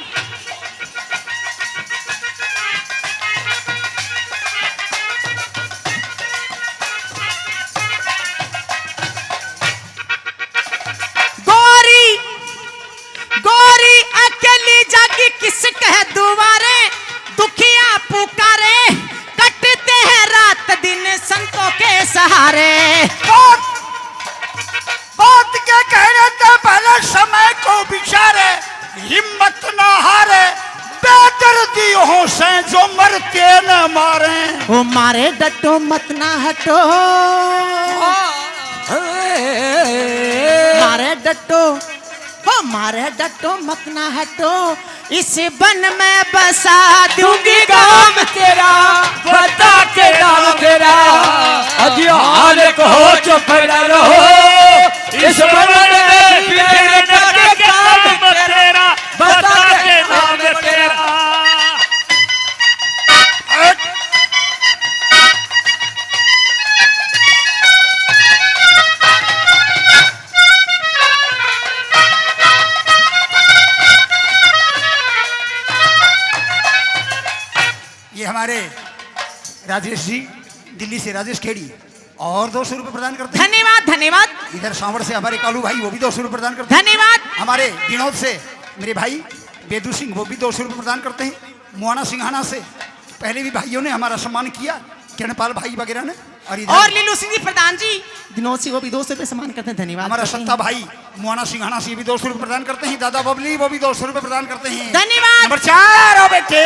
गोरी गोरी अकेली जागी किस कह दुआरे, दुखिया पुकारे, कटते हैं रात दिन संतों के सहारे। बात के कहने से पहले समय को विचारे, हिम्मत ना हारे, बेदर्दी हो से जो मरते न मारे। वो मारे डटो मत ना हटो, मारे डटो, हो मारे डटो मत ना हटो, इस बन में बसा दूंगी गाम तेरा, बता के नाम तेरा। अजियो हार कहो चुप न रहो, इस बन में फिरने का के काम तेरा, बता के नाम तेरा। ये हमारे राजेश जी, दिल्ली से राजेश खेड़ी, और 200 रुपए प्रदान करते हैं। धन्यवाद धन्यवाद इधर सांवड़ से हमारे कालू भाई, वो भी 200 रुपए प्रदान करते हैं। धन्यवाद। हमारे दिनोद से मेरे भाई बेदू सिंह, वो भी 200 रुपए प्रदान करते हैं। मुआना सिंघाना से पहले भी भाइयों ने हमारा सम्मान किया, किरणपाल भाई वगैरह ने। और लीलू सिंह जी प्रधान जी, दिनोद सिंह वो भी 200 रुपए सम्मान करते हैं। धन्यवाद। हमारा सत्ता भाई मुआना सिंघाना से भी 200 रुपए प्रदान करते हैं। दादा बबली वो भी 200 रुपए प्रदान करते हैं। धन्यवाद। नंबर 4 आओ बेटे।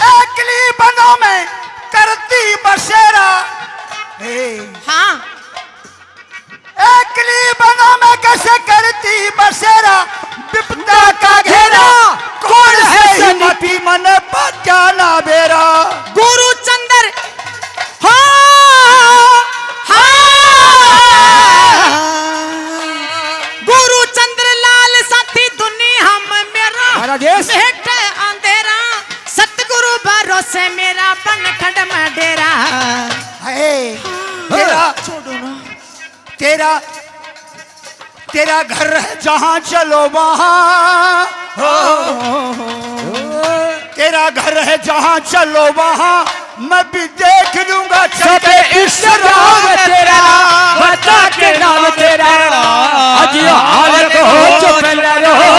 एकली बनों में करती बसेरा। हाँ। एकली बनों में कैसे करती बसेरा, विपदा का घेरा, कौन है हिम्मती मन बचाना बेरा। गुरु चंद्र हो, गुरु चंद्र लाल साथी दुनिया हम मेरा भेंट अंधेरा, सतगुरु भरोसे मेरा बनखंड में डेरा। तेरा छोड़ो ना। तेरा तेरा घर है जहां चलो वहां, तेरा घर है जहां चलो वहां, मैं भी देख लूंगा सबे इस नाम तेरा, बता के नाम तेरा। अजियो हार कहो चुप न रहो,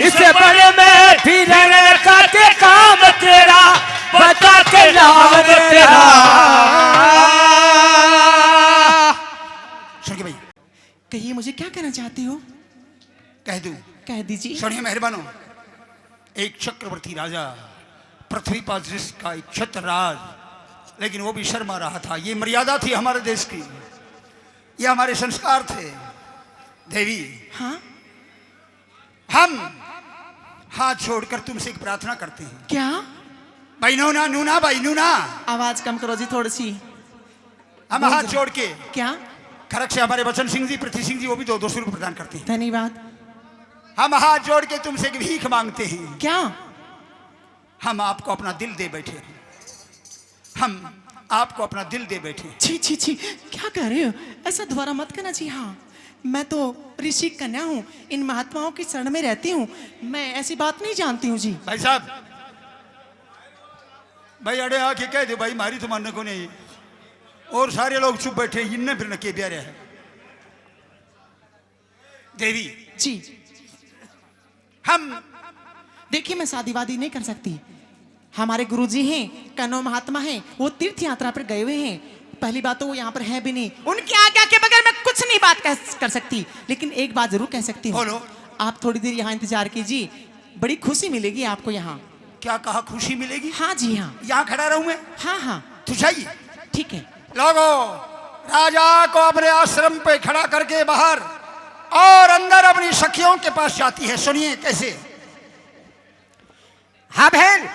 इस बन में फिरने का के काम तेरा, बता के नाम तेरा। सुन के भाई, कहिए मुझे क्या कहना चाहती हो? कह दूं? कह दीजिए। सुनिए मेहरबानो। एक चक्रवर्ती राजा पृथ्वी पर जिसका इच्छत राज, लेकिन वो भी शर्मा रहा था। ये मर्यादा थी हमारे देश की, ये हमारे संस्कार थे। देवी, हाँ हम हाथ छोड़कर तुमसे एक प्रार्थना करते हैं। क्या? भाई नूना नूना भाई नूना, आवाज कम करो जी थोड़ी सी। हम हाथ जोड़ के क्या? खरक से हमारे बचन सिंह जी, पृथ्वी सिंह जी, वो भी 200 रुपये प्रदान करते हैं। धन्यवाद। हम हाथ जोड़ के तुमसे एक भीख मांगते हैं। क्या? हम आपको अपना दिल दे बैठे हैं, हम आपको अपना दिल दे बैठे हैं। छी छी छी, क्या कह रहे हो? ऐसा दोबारा मत करना जी। हाँ, मैं तो ऋषि कन्या हूँ, इन महात्माओं की शरण में रहती हूँ, मैं ऐसी बात नहीं जानती हूँ जी। भाई साहब, भाई अड़े आके कह दो भाई मारी तो मानने को नहीं, और सारे लोग चुप बैठे, इनने फिर न के प्यारे है। देवी जी हम, देखिए, मैं शादी वादी नहीं कर सकती। हमारे गुरुजी हैं, कन्नो महात्मा हैं, वो तीर्थ यात्रा पर गए हुए हैं। पहली बात तो वो यहाँ पर है भी नहीं, उनकी आज्ञा के बगैर मैं कुछ नहीं बात कर सकती। लेकिन एक बात जरूर कह सकती हूँ, बोलो। आप थोड़ी देर यहाँ इंतजार कीजिए, बड़ी खुशी मिलेगी आपको यहाँ। क्या कहा? खुशी मिलेगी? हाँ जी हाँ। यहाँ खड़ा रहूं मैं? हाँ हाँ तू चाहिए? ठीक है। लोगो, राजा को अपने आश्रम पे खड़ा करके बाहर और अंदर अपनी सखियों के पास जाती है। सुनिए कैसे। हाँ बहन।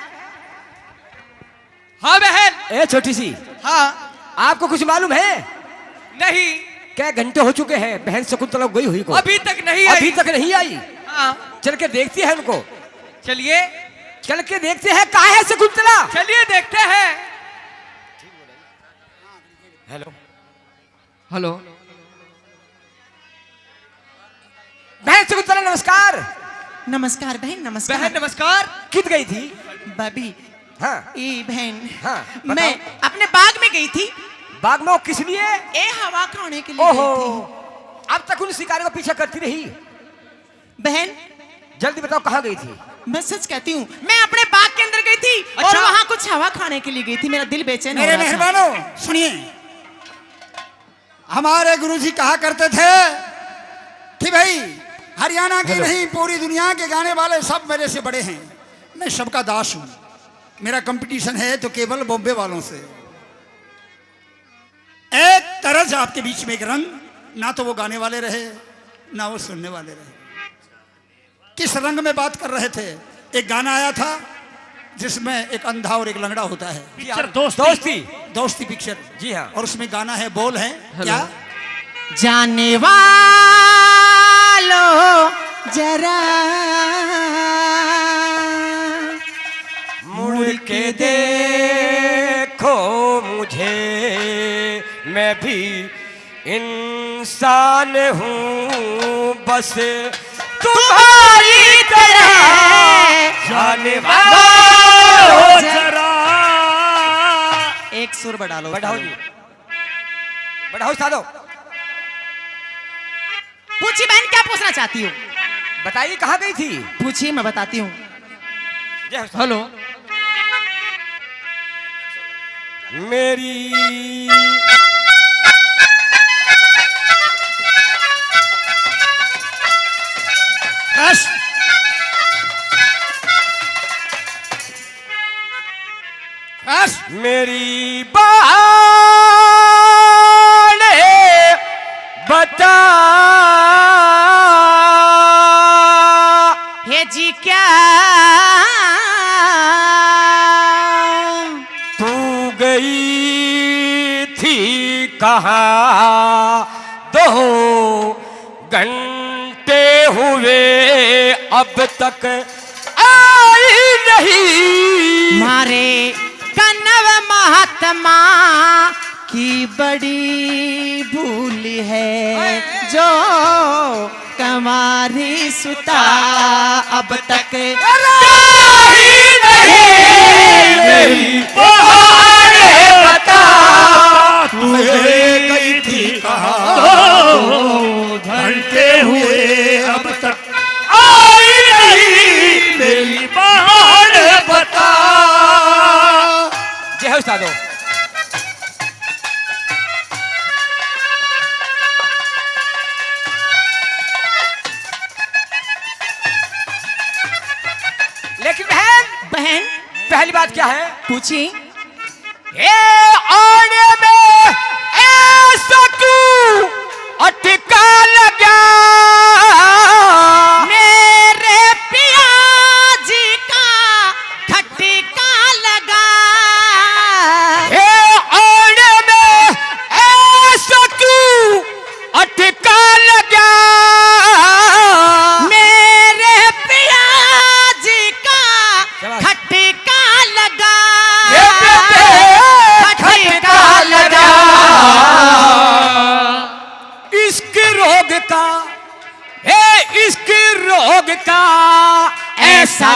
हाँ बहन। ए छोटी सी, हाँ। आपको कुछ मालूम है? नहीं। क्या घंटे हो चुके हैं, बहन शकुंतला गई हुई को अभी तक नहीं आई। अभी तक नहीं आई। हाँ। चल के देखती है उनको। चलिए। चल के देखते हैं कहाँ है शकुंतला। चलिए देखते हैं। Hello hello. बहन शकुंतला नमस्कार। नमस्कार बहन, नमस्कार। बहन नमस्कार। कित गई थी? भाभी। हाँ। ए बहन, हाँ, बताओ। मैं अपने बाग में गई थी। बाग में वो किस लिए? ए हवा खाने के लिए ओहो, गई थी। अब तक उन शिकारी को पीछा करती रही। बहन, जल्दी बताओ कहाँ गई थी? मैं सच कहती हूँ, मैं अपने बाग के अंदर गई थी। अच्छा। और वहाँ कुछ हवा खाने के लिए गई थी। मेरा दिल बेचैन हो मेरे रहा था। मेहरबानों सुनिए, हमारे गुरुजी कहा करते थे कि भाई हरियाणा के नहीं, पूरी दुनिया के गाने वाले सब मेरे से बड़े हैं, मैं सबका दास हूं। मेरा कंपटीशन है तो केवल बॉम्बे वालों से। एक तरज आपके बीच में एक रंग, ना तो वो गाने वाले रहे ना वो सुनने वाले रहे। किस रंग में बात कर रहे थे? एक गाना आया था जिसमें एक अंधा और एक लंगड़ा होता है, पिक्चर दोस्ती। दोस्ती। दोस्ती पिक्चर। जी हाँ। और उसमें गाना है, बोल है क्या? जाने वालों जरा मुड़ के देखो मुझे, मैं भी इंसान हूँ बस तुम्हारी तरह। जाने वालों जरा एक सुर बढ़ा लो। बढ़ाओ जी, बढ़ाओ साधो। पूछिए बहन, क्या पूछना चाहती हो? बताइए कहाँ गई थी? पूछिए, मैं बताती हूँ। हेलो। मेरी बस बस मेरी बात बता हे जी क्या तू गई थी कहाँ? 2 घंटे हुए अब तक आई नहीं। मारे कन्नव महात्मा की बड़ी भूल है, जो कमारी सुता अब तक आई नहीं। मेरी बात बता तू गई थी कहाँ? 2 घंटे हुए अब तक आई नहीं। मेरी बात बता। जय हो साधो। लेकिन बहन, बहन, पहली बात क्या है? पूछिए। ए आने में ऐसा क्यों अटका लगा मेरे पिया जी का खटका लगा। ए आने में ऐसा क्यों अटका लगा मेरे पिया जी का खटका लगा। खटका लगा। इश्क रोग का इश्क रोग का ऐसा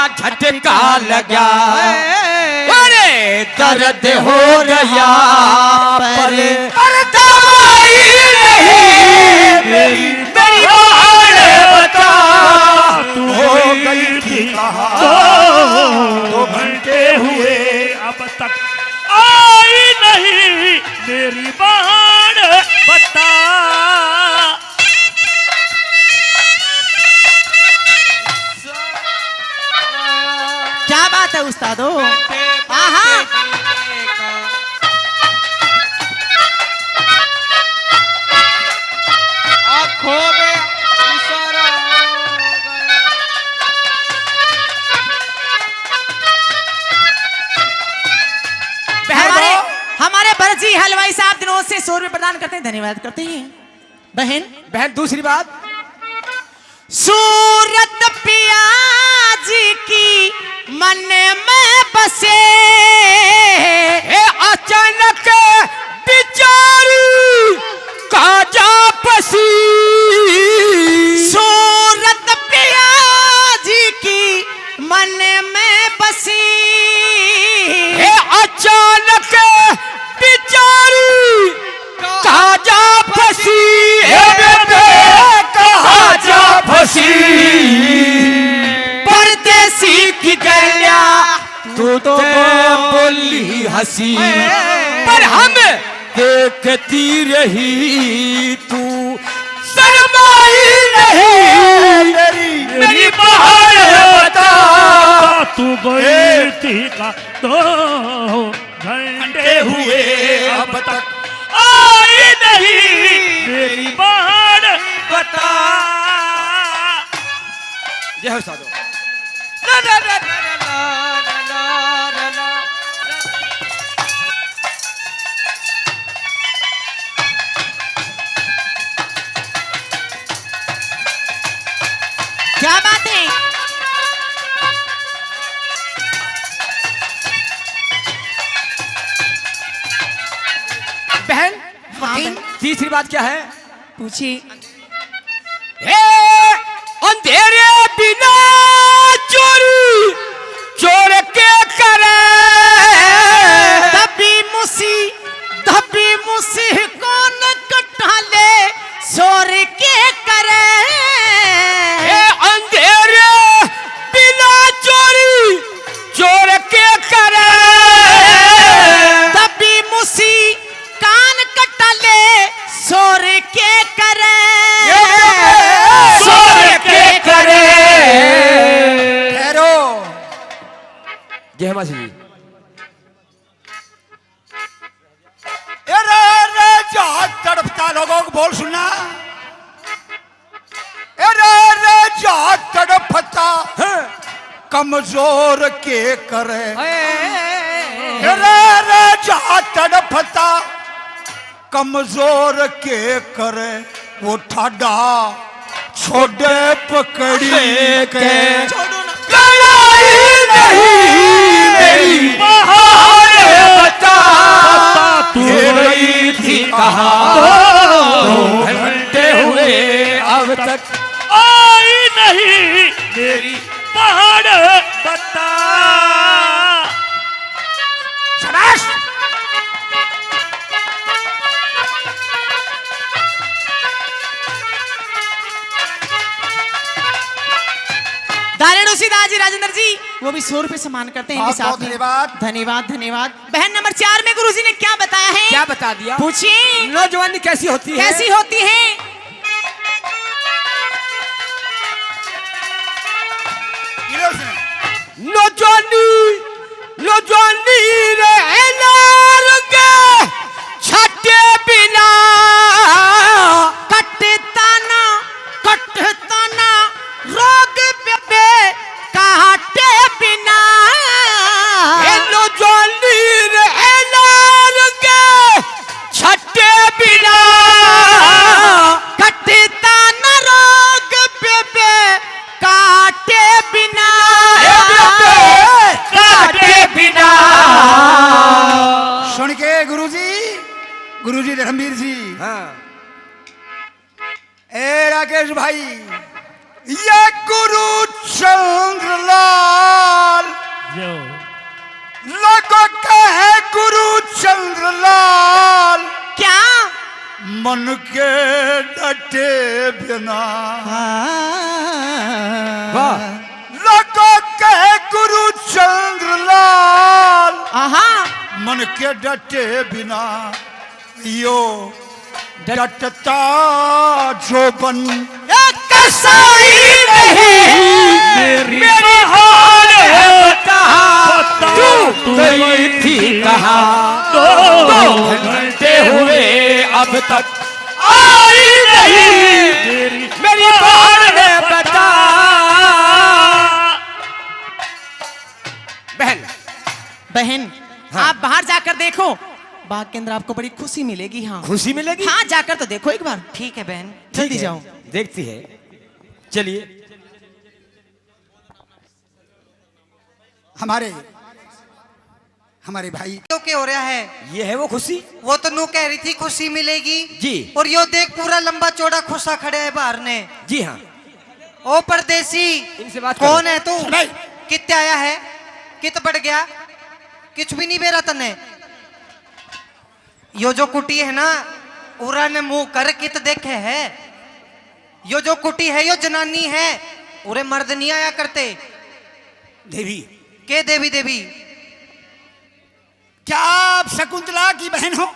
झटका लगा। अरे दर्द हो गया पर दवाई नहीं मेरी बात बता। तू हो गई थी कहाँ 2 घंटे हुए अब तक आई नहीं मेरी बात बता। क्या बात है उस्तादो? आहा। आँखों में इशारा हो गया। हमारे भरत जी हलवाई साहब दिनों से 100 रुपए प्रदान करते हैं, धन्यवाद करते हैं। बहन दूसरी बात, सूरत पिया जी की मन में बसे। अचानक बिचारी काजा पसी। सूरत पिया जी की मन में बसी। अचानक बिचारी काजा फसी। काजा फसी परदेसी की गैया तू तो बोली हंसी पर हम देखती रही तू शर्माई नहीं मेरी बात बता। तू गई थी का 2 घंटे हुए अब तक आई नहीं मेरी बात बता। जय हो साधु। क्या बात है? बहन हाँ, तीसरी बात क्या है? पूछिए। अंधेरे बिना चोरी चोर के करे दबी मुसी कौन कटा ले सोर के करे। अंधेरे बिना चोरी चोर के करे दबी मुसी कान कटा ले सोर के करे। सोर के करे। ठहरो जय मासी जी। अरे जहाज तड़पता लोगों को बोल सुनना। अरे जहाज तड़पता कमजोर के करे। अरे जहाज तड़पता कमजोर के करे वो ठाडा छोड़े पकड़ी के कलाई नहीं मेरी बात बता। तू गई थी कहाँ 2 घंटे हुए अब तक आई नहीं मेरी बात बता। शाबाश। दारेणु सीधा जी राजेंद्र जी वो भी 100 रुपए सम्मान करते हैं। बहुत बहुत धन्यवाद। धन्यवाद धन्यवाद। बहन नंबर 4 में गुरुजी ने क्या बताया है? क्या बता दिया? पूछिए। नौजवानी कैसी होती है? कैसी होती है? नौजवानी राकेश भाई, ये गुरु चंद्रलाल जो लोगों का है गुरु चंद्रलाल, क्या मन के डटे बिना वाह लोगों का है गुरु चंद्रलाल, आहा मन के डटे बिना यो डटता जो बन कसाई नहीं मेरी हाल है बता तू गई थी कहाँ 2 घंटे हुए अब तक आई नहीं मेरी हाल है बता। बहन बहन आप बाहर जाकर देखो, बाग के अंदर आपको बड़ी खुशी मिलेगी। हाँ खुशी मिलेगी। हाँ जाकर तो देखो एक बार। ठीक है बहन। जल्दी ठीक है, जाओ। देखती है। चलिए हमारे भाई तो क्या हो रहा है? ये है वो खुशी। वो तो नू कह रही थी खुशी मिलेगी जी। और यो देख पूरा लंबा चौड़ा खुशा खड़ा है बाहर ने। जी हाँ ओ परदेसी इनसे बात करो। कौन है तू? भाई कितने आया है? कित बढ़ गया? कुछ भी नहीं बेरा तने। यो जो कुटी है ना उरा ने मुंह कर कित देखे है। यो जो कुटी है यो जनानी है, उरे मर्द नहीं आया करते। देवी, के देवी देवी? क्या आप शकुंतला की बहन हो?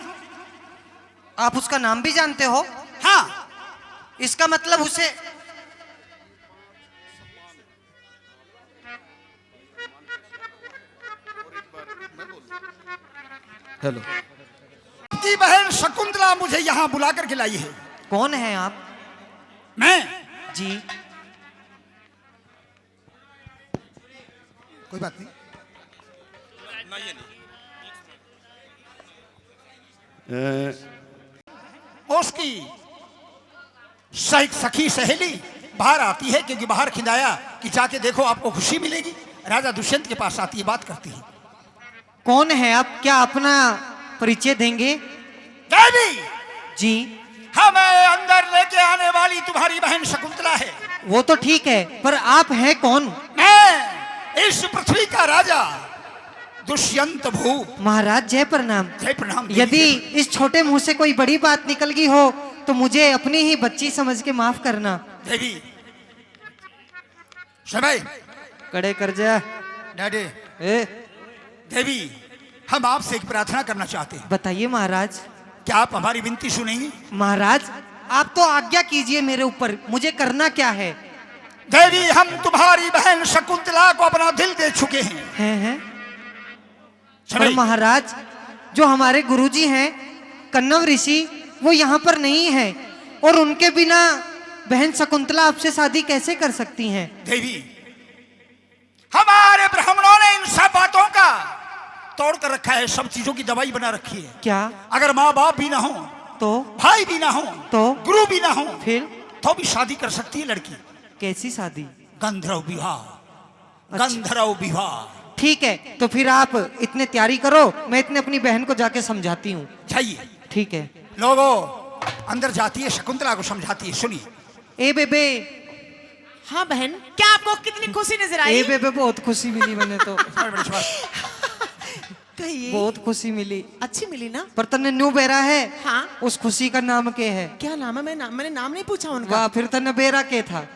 आप उसका नाम भी जानते हो? हाँ। इसका मतलब उसे हेलो की बहन शकुंतला मुझे यहाँ बुला करके लाई है। कौन है आप? मैं जी कोई बात नहीं। उसकी सखी सहेली बाहर आती है क्योंकि बाहर खिंदाया कि जाके देखो आपको खुशी मिलेगी। राजा दुष्यंत के पास आती है, बात करती है। कौन है आप? क्या अपना परिचय देंगे? देवी जी हमें अंदर लेके आने वाली तुम्हारी बहन शकुंतला है। वो तो ठीक है पर आप हैं कौन? मैं इस पृथ्वी का राजा दुष्यंत भूप। महाराज जय प्रणाम। जय प्रणाम देवी, यदि जय प्रणाम। इस छोटे मुंह से कोई बड़ी बात निकल गई हो तो मुझे अपनी ही बच्ची समझ के माफ करना। देवी समय कड़े कर जा। डैडे। ए, देवी हम आपसे एक प्रार्थना करना चाहते हैं, बताइए महाराज। क्या आप हमारी विनती सुनेंगे? महाराज आप तो आज्ञा कीजिए मेरे ऊपर, मुझे करना क्या है? देवी हम तुम्हारी बहन शकुंतला को अपना दिल दे चुके हैं। हैं? पर समय महाराज जो हमारे गुरुजी हैं कन्नव ऋषि वो यहाँ पर नहीं है और उनके बिना बहन शकुंतला आपसे शादी कैसे कर सकती हैं? देवी हमारे ब्राह्मणों ने इन सब बातों का तोड़ कर रखा है, सब चीजों की दवाई बना रखी है। क्या? अगर माँ बाप भी ना हो, तो भाई भी ना हो, तो गुरु भी ना हो, फिर तो भी शादी कर सकती है लड़की। कैसी शादी? गंधर्व विवाह। अच्छा। गंधर्व विवाह। ठीक है तो फिर आप इतने तैयारी करो, मैं इतने अपनी बहन को जाके समझाती हूँ। जाइए। ठीक है। लोगों अंदर जाती है, शकुंतला को समझाती है। सुनिए। ए बेबे। हाँ बहन क्या आपको कितनी खुशी नजर आई? ए बेबे बहुत खुशी मिली मैंने तो। कहिए। बहुत खुशी मिली। अच्छी मिली ना? पर तने न्यू बेरा है। हाँ। उस खुशी का नाम के है? क्या नाम है? मैंने नाम नहीं पूछा उनका। वाह फिर तने बेरा के था।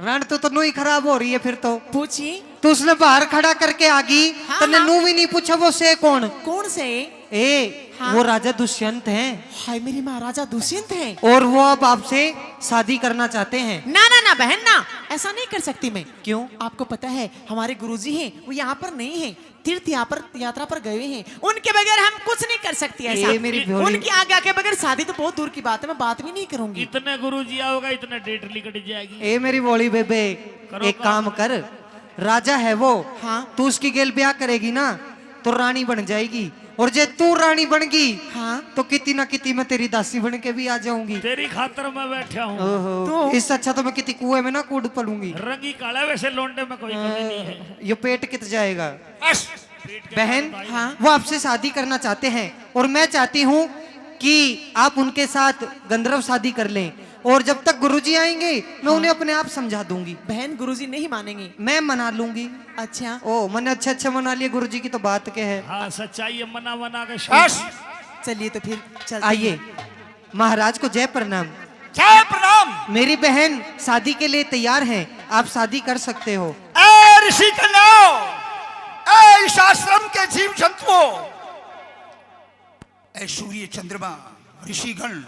रण तो तनु ही खराब हो रही है फिर तो। पूछिए। तो उसने बाहर खड़ा करके आ गई। हाँ, तने हाँ। नू भी नहीं पूछा वो से कौन? कौन से? ए हाँ। वो राजा दुष्यंत हैं हाय मेरी महाराजा दुष्यंत है। और वो अब आपसे शादी करना चाहते हैं। ना ना ना बहन ना, ऐसा नहीं कर सकती मैं। क्यों? आपको पता है हमारे गुरुजी हैं वो यहाँ पर नहीं है, तीर्थ यात्रा पर गए हैं। उनके बगैर हम कुछ नहीं कर सकती ऐसा। ए मेरी भोली। उनकी आज्ञा के बगैर शादी तो बहुत दूर की बात है, मैं बात भी नहीं करूंगी। इतने गुरु जी आओगा इतने डेट निकट जाएगी। ए मेरी बोली बेबे करो एक काम कर, राजा है वो। हाँ। तू उसकी गेल ब्याह करेगी ना तो रानी बन जाएगी, और जे तू रानी बन गई हाँ। तो कितनी ना कितनी मैं तेरी दासी बन के भी आ जाऊंगी। तेरी खातर मैं बैठा हूँ। ओहो, तो? इससे अच्छा तो मैं कितनी कुएं में ना कूद पड़ूंगी। रंगी काला वैसे लोंडे में कोई कमी नहीं है। ये पेट कित जाएगा। बस बहन हाँ। वो आपसे शादी करना चाहते हैं और मैं चाहती हूँ कि आप उनके साथ गंधर्व शादी कर लें। और जब तक गुरुजी आएंगे मैं उन्हें अपने आप समझा दूंगी। बहन गुरुजी नहीं मानेंगी। मैं मना लूंगी। अच्छा ओ मैंने अच्छे मना लिए, गुरुजी की तो बात क्या है। हाँ सच्चाई है, मना मना के बस, चलिए तो फिर चलते आइए, हैं। महाराज को जय प्रणाम। जय प्रणाम। मेरी बहन शादी के लिए तैयार हैं, आप शादी कर सकते हो। ए ऋषि कन्याओं, ए इस आश्रम के जीव जंतुओं, ए सूर्य चंद्रमा, ऋषिगण,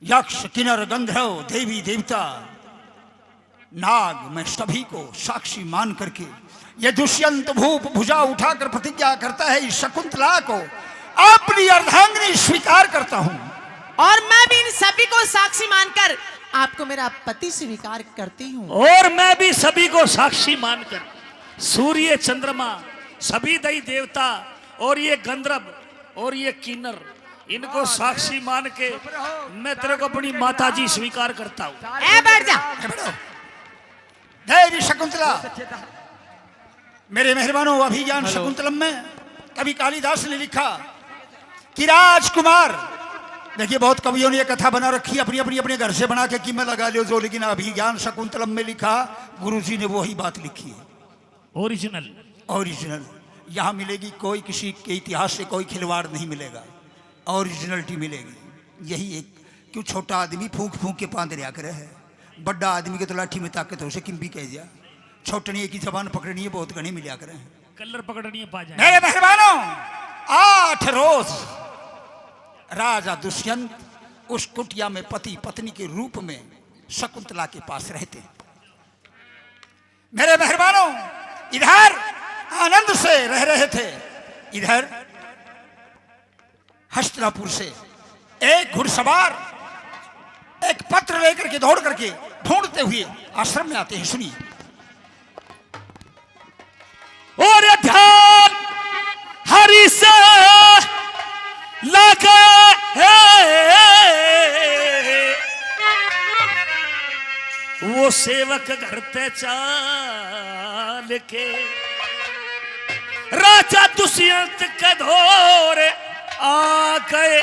यक्ष, किन्नर, गंधर्व, देवी देवता, नाग, मैं सभी को साक्षी मान करके ये दुष्यंत भूप भुजा उठाकर प्रतिज्ञा करता है इस शकुंतला को अपनी अर्धांगिनी स्वीकार करता हूं। और मैं भी इन सभी को साक्षी मानकर आपको मेरा पति स्वीकार करती हूँ। और मैं भी सभी को साक्षी मानकर, सूर्य चंद्रमा, सभी दैवी देवता और ये गंधर्व और ये किन्नर, इनको साक्षी मान के मैं तेरे को अपनी माताजी स्वीकार करता हूँ। ए बैठ जा। देवी शकुंतला, मेरे मेहरबानों, अभिज्ञान शकुंतलम में कवि कालिदास ने लिखा कि राजकुमार, देखिए बहुत कवियों ने यह कथा बना रखी अपने घर से बना के कि मैं लगा लियो जो, लेकिन अभिज्ञान शकुंतलम में लिखा, गुरुजी ने वही बात लिखी है, ओरिजिनल। यहां मिलेगी, कोई किसी के इतिहास से कोई खिलवाड़ नहीं मिलेगा, ओरिजिनलिटी मिलेगी। यही एक, क्यों छोटा आदमी फूंक फूंक के पांद रिया करे है, बड़ा आदमी के तो लाठी में ताकत हो से किम भी कह दिया, छोटनी की जबान पकड़नी है, बहुत घनी मिलिया करे हैं, कलर पकड़नी है पा जाए। मेरे मेहरबानों, 8 रोज राजा दुष्यंत उस कुटिया में पति पत्नी के रूप में शकुंतला के पास रहते। मेरे मेहरबानों, इधर आनंद से रह रहे थे, इधर हस्तिनापुर से एक घुड़सवार एक पत्र लेकर के दौड़ करके ढूंढते हुए आश्रम में आते हैं। सुनिए। और ध्यान हरि से लगा वो सेवक घर पे चाल के राजा दुष्यंत के धोरे आ गए।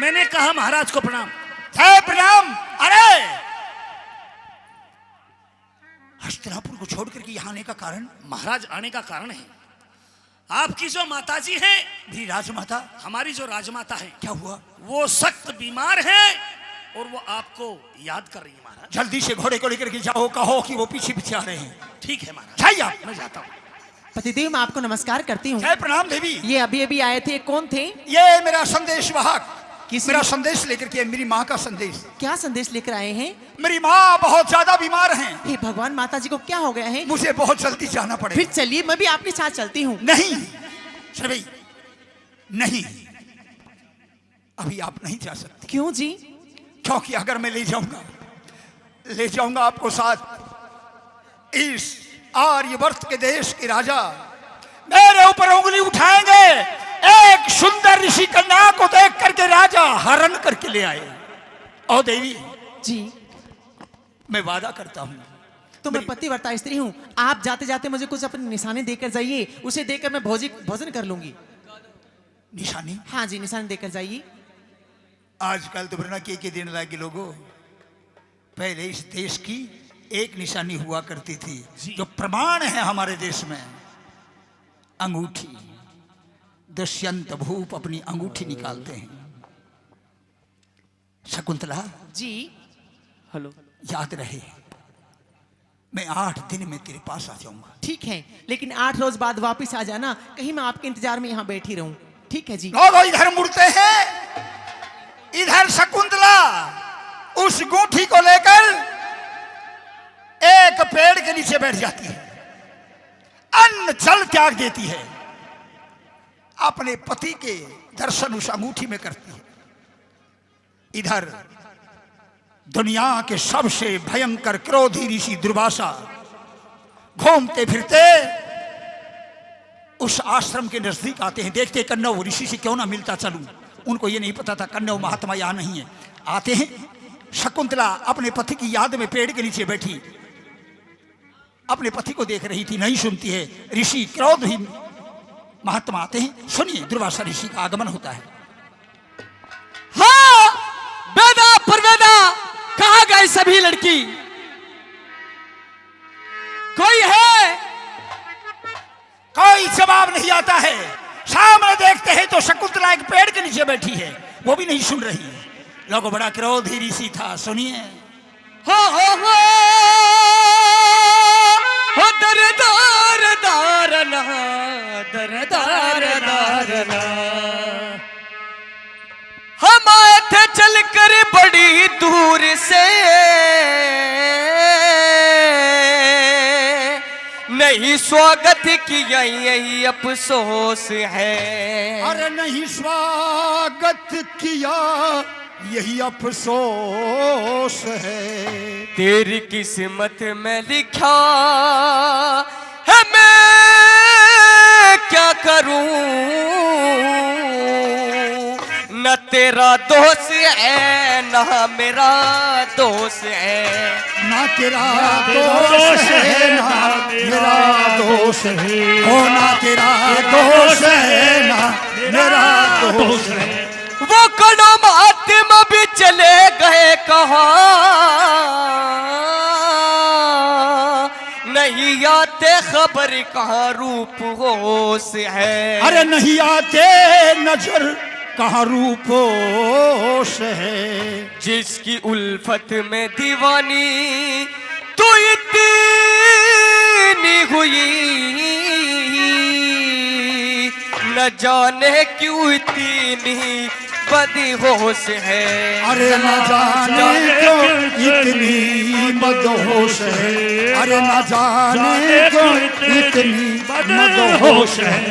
मैंने कहा महाराज को प्रणाम। जय प्रणाम। अरे हस्तिनापुर को छोड़ करके यहाँ आने का कारण? महाराज आने का कारण है, आपकी जो माताजी हैं, मेरी राजमाता, हमारी जो राजमाता है, क्या हुआ? वो सख्त बीमार है और वो आपको याद कर रही है महाराज। जल्दी से घोड़े को लेकर के जाओ, कहो कि वो पीछे पीछे आ रहे हैं। ठीक है महाराज, जाइए आप। मैं जाता हूँ। पतिदेव मैं आपको नमस्कार करती हूँ। जय प्रणाम देवी। ये अभी अभी आए थे, कौन थे? ये मेरा संदेश वाहक, किस मेरा संदेश लेकर के, मेरी माँ का संदेश। क्या संदेश लेकर आए हैं? मेरी माँ बहुत ज्यादा बीमार हैं। हे भगवान, माता जी को क्या हो गया है? मुझे बहुत जल्दी जाना फिर पड़ेगा। चलिए, मैं भी आपके साथ चलती हूँ। नहीं शबी, नहीं, अभी आप नहीं जा सकते। क्यों जी? क्योंकि अगर मैं ले जाऊंगा आपको साथ, इस आर्यवर्त के देश के राजा मेरे ऊपर उंगली उठाएंगे। एक सुंदर ऋषि कन्या को देख करके राजा हरण करके ले आए। ओ देवी जी, मैं वादा करता हूं, तो मैं पतिव्रता स्त्री हूँ। आप जाते जाते मुझे कुछ अपनी निशानी देकर जाइए, उसे देकर मैं भोजन कर लूंगी। निशानी? हाँ जी, निशानी देकर जाइए। आजकल तो वरना के दिन लागे लोगों, पहले इस देश की एक निशानी हुआ करती थी जो प्रमाण है हमारे देश में, अंगूठी। दुष्यंत भूप अपनी अंगूठी निकालते हैं। शकुंतला जी, हेलो, याद रहे, मैं 8 दिन में तेरे पास आ जाऊंगा। ठीक है, लेकिन 8 रोज बाद वापस आ जाना, कहीं मैं आपके इंतजार में यहाँ बैठी रहूं। ठीक है जी। लोग इधर मुड़ते हैं, इधर शकुंतला उस अंगूठी को लेकर एक पेड़ के नीचे बैठ जाती है, अन्न जल त्याग देती है, अपने पति के दर्शन उस अंगूठी में करती है। इधर दुनिया के सबसे भयंकर क्रोधी ऋषि दुर्वासा घूमते फिरते उस आश्रम के नजदीक आते हैं। देखते कन्नव ऋषि से क्यों ना मिलता चलूं। उनको ये नहीं पता था कन्नव महात्मा यहां नहीं है। आते हैं, शकुंतला अपने पति की याद में पेड़ के नीचे बैठी अपने पति को देख रही थी, नहीं सुनती है। ऋषि क्रोधी महात्मा आते हैं। सुनिए, दुर्वासा ऋषि का आगमन होता है। हाँ, की कोई है? कोई जवाब नहीं आता है। सामने देखते हैं तो शकुंतला एक पेड़ के नीचे बैठी है, वो भी नहीं सुन रही है। लोगों बड़ा क्रोधी ऋषि था, सुनिए। हो दर दार दारना, दर दार दारना। हम आए थे चलकर बड़ी दूर से, नहीं स्वागत किया यही अफसोस है। अरे नहीं स्वागत किया यही अफसोस है। तेरी किस्मत में लिखा है, मैं क्या करूं? न तेरा दोष है न मेरा दोष है। ना तेरा दोष है ना मेरा दोष है, ओ ना तेरा दोष है ना मेरा दोष है। वो कड़ो माध्यम भी चले गए कहाँ, नहीं आते खबर कहाँ रूप होश है। अरे नहीं आते नजर कहाँ रूप होश है। जिसकी उल्फत में दीवानी तू इतनी हुई, न जाने क्यों इतनी बदहोश है। अरे न जाने क्यों इतनी बदहोश है। अरे न जाने क्यों इतनी बदहोश है।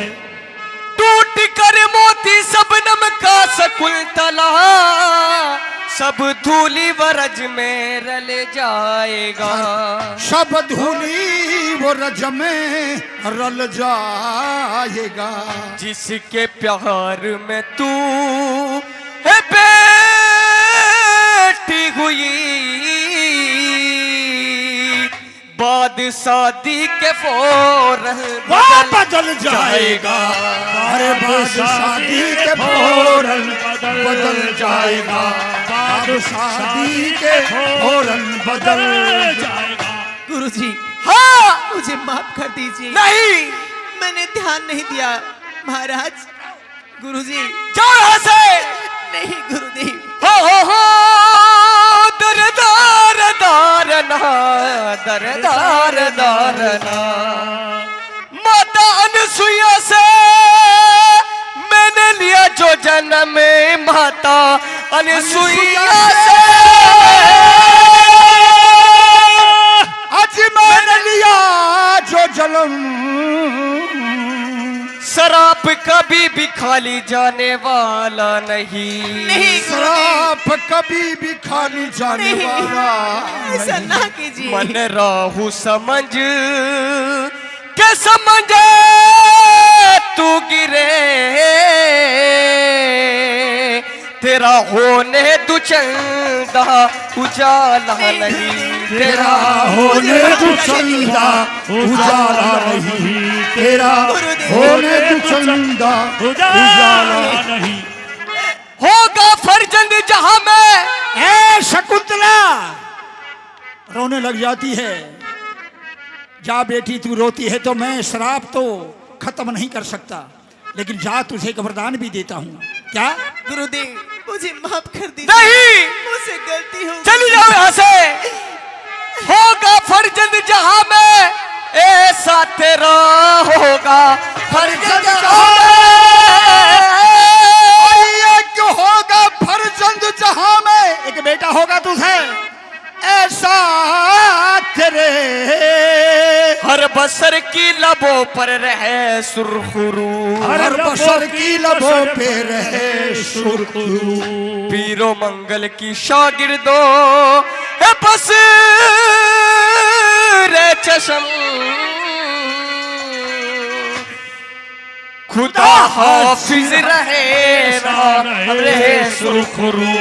टूट कर मोती सबनम का शकुंतला, सब धूली वरज में रल जाएगा। सब धूली वो रज में रल जाएगा। जिसके प्यार में तू है बैठी हुई, बाद शादी के फौरन बदल जाएगा। अरे बाद शादी के फौरन बदल जाएगा। बाद शादी के फौरन बदल जाएगा। गुरुजी हाँ मुझे माफ कर दीजिए। नहीं, मैंने ध्यान नहीं दिया महाराज। गुरुजी जाओ यहाँ से। नहीं गुरुदेव। हो दर दार दारना, दर दार दारना। माता अनसुईया से मैंने लिया जो जन्म, माता अनसुईया से आज मैंने लिया जो जन्म। शराब कभी भी खाली जाने वाला नहीं। नहीं शराब कभी भी खाली जाने नहीं, वाला ऐसा नहीं। ना कीजिए। मन राहु समझ के समझे तू गिरे, तेरा होने दुचंदा उजाला नहीं। तेरा होने तू चंदा उजाला नहीं। तेरा होने तू चंदा उजाला नहीं। होगा फर्जंद जहां में। ए शकुंतला रोने लग जाती है। जा बेटी तू रोती है तो मैं श्राप तो खत्म नहीं कर सकता, लेकिन जा तुझे एक वरदान भी देता हूँ। क्या? गुरुदेव मुझे माफ कर दीजिए। नहीं, मुझसे गलती हो गई। चली जाओ यहाँ से। होगा फर्जंद जहां में, ऐसा तेरा होगा फर्जंद जहां में। ये क्यों होगा फर्जंद जहां में? एक बेटा होगा तुझे, ऐसा तेरे हर बसर की लबों पर रहे सुरखरू, हर बसर की लबों पे रहे सुरखरू। पीरो मंगल की शागिर्दो है बस रे चशम, खुदा हाफिज रहे सुरखरू।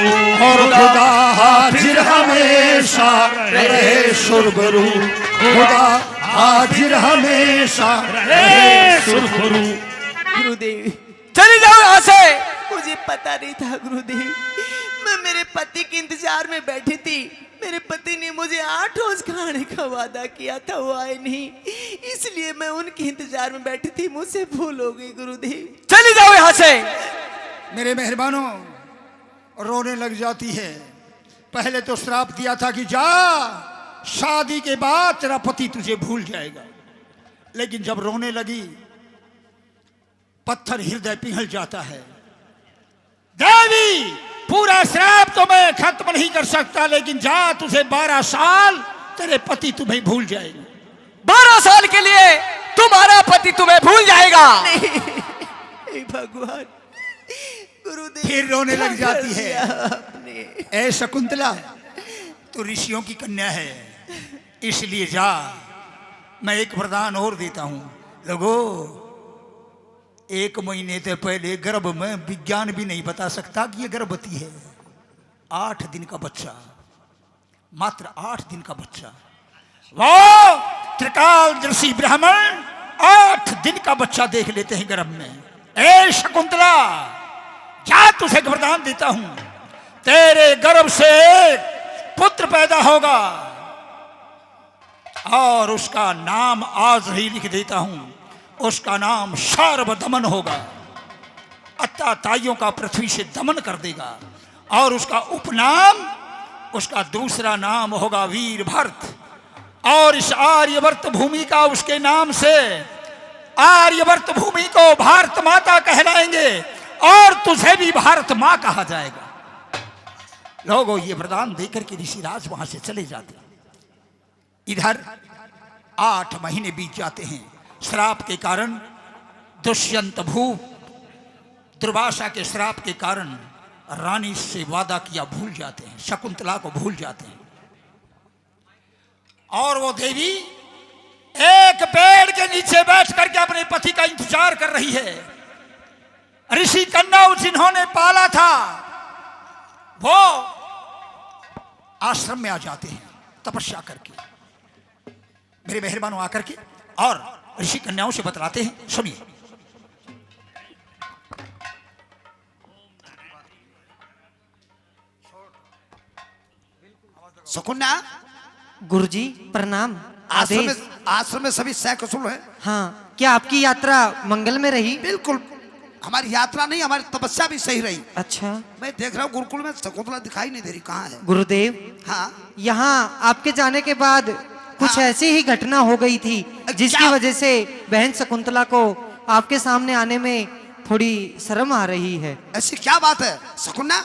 और खुदा हाजिर हमेशा रहे सुरखरू। खुदा हाजिर हमेशा रहे सुरखरू। गुरुदेव चली जाओ यहाँ से। मुझे पता नहीं था गुरुदेव, मैं मेरे पति के इंतजार में बैठी थी। मेरे पति ने मुझे 8 रोज खाने का वादा किया था, वो आए नहीं, इसलिए मैं उनके इंतजार में बैठी थी। मुझसे भूल हो गई गुरुदेव। चली जाओ यहाँ से। मेरे मेहरबानों, रोने लग जाती है। पहले तो श्राप दिया था कि जा, शादी के बाद तेरा पति तुझे भूल जाएगा, लेकिन जब रोने लगी पत्थर हृदय पिघल जाता है। देवी, पूरा श्राप तो मैं खत्म नहीं कर सकता, लेकिन जा, तुझे 12 साल तेरे पति तुम्हें भूल जाएंगे। 12 साल के लिए तुम्हारा पति तुम्हें भूल जाएगा। हे भगवान, गुरुदेव फिर रोने लग क्या कर जाती है। दिया आपने? ऐ शकुंतला, तू ऋषियों की कन्या है, इसलिए जा, मैं एक वरदान और देता हूं। लोगो, 1 महीने से पहले गर्भ में विज्ञान भी नहीं बता सकता कि ये गर्भवती है। 8 दिन का बच्चा, मात्र 8 दिन का बच्चा। वो त्रिकालदर्शी ब्राह्मण 8 दिन का बच्चा देख लेते हैं गर्भ में। ए शकुंतला, जा, तुझे वरदान देता हूं, तेरे गर्भ से एक पुत्र पैदा होगा और उसका नाम आज ही लिख देता हूं। उसका नाम शार्वदमन होगा, अत्याताइयों का पृथ्वी से दमन कर देगा। और उसका उपनाम, उसका दूसरा नाम होगा वीरभर्त। और इस आर्यवर्त भूमि का उसके नाम से, आर्यवर्त भूमि को भारत माता कहलाएंगे और तुझे भी भारत माँ कहा जाएगा। लोगों, ये वरदान देकर के ऋषिराज वहां से चले जाते। इधर 8 महीने बीत जाते हैं। श्राप के कारण दुष्यंत भूप, दुर्वासा के श्राप के कारण रानी से वादा किया भूल जाते हैं, शकुंतला को भूल जाते हैं। और वो देवी एक पेड़ के नीचे बैठ करके अपने पति का इंतजार कर रही है। ऋषि कन्नव जिन्होंने पाला था, वो आश्रम में आ जाते हैं तपस्या करके। मेरे मेहरबानों आकर के और ऋषि कन्याओं से बतलाते हैं, सुनिए। सुकुन्या, गुरुजी प्रणाम। आदेश। आश्रम में सभी सकुशल है? हाँ, क्या आपकी यात्रा मंगल में रही? बिल्कुल, हमारी यात्रा नहीं, हमारी तपस्या भी सही रही। अच्छा। मैं देख रहा हूँ गुरुकुल में शकुंतला दिखाई नहीं दे रही, कहाँ है? गुरुदेव, हाँ, यहाँ आपके जाने के बाद कुछ हाँ। ऐसी ही घटना हो गई थी जिसकी क्या? वजह से बहन शकुंतला को आपके सामने आने में थोड़ी शर्म आ रही है। ऐसी क्या बात है शकुन्या?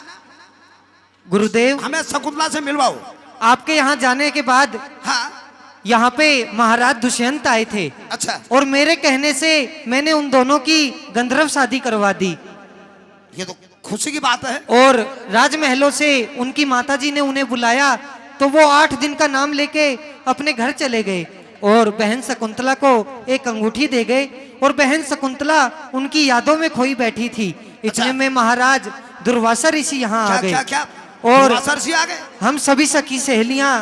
गुरुदेव, हमें शकुंतला से मिलवाओ। आपके यहाँ जाने के बाद हाँ, यहाँ पे महाराज दुष्यंत आए थे अच्छा, और मेरे कहने से मैंने उन दोनों की गंधर्व शादी करवा दी। ये तो खुशी की बात है। और राजमहलों से उनकी माताजी ने उन्हें बुलाया तो वो 8 दिन का नाम लेके अपने घर चले गए और बहन शकुंतला को एक अंगूठी दे गए और बहन शकुंतला उनकी यादों में खोई बैठी थी। इतने में महाराज दुर्वासा ऋषि यहाँ आ क्या गए क्या क्या? और दुर्वासा ऋषि आ गए? हम सभी सखी सहेलियां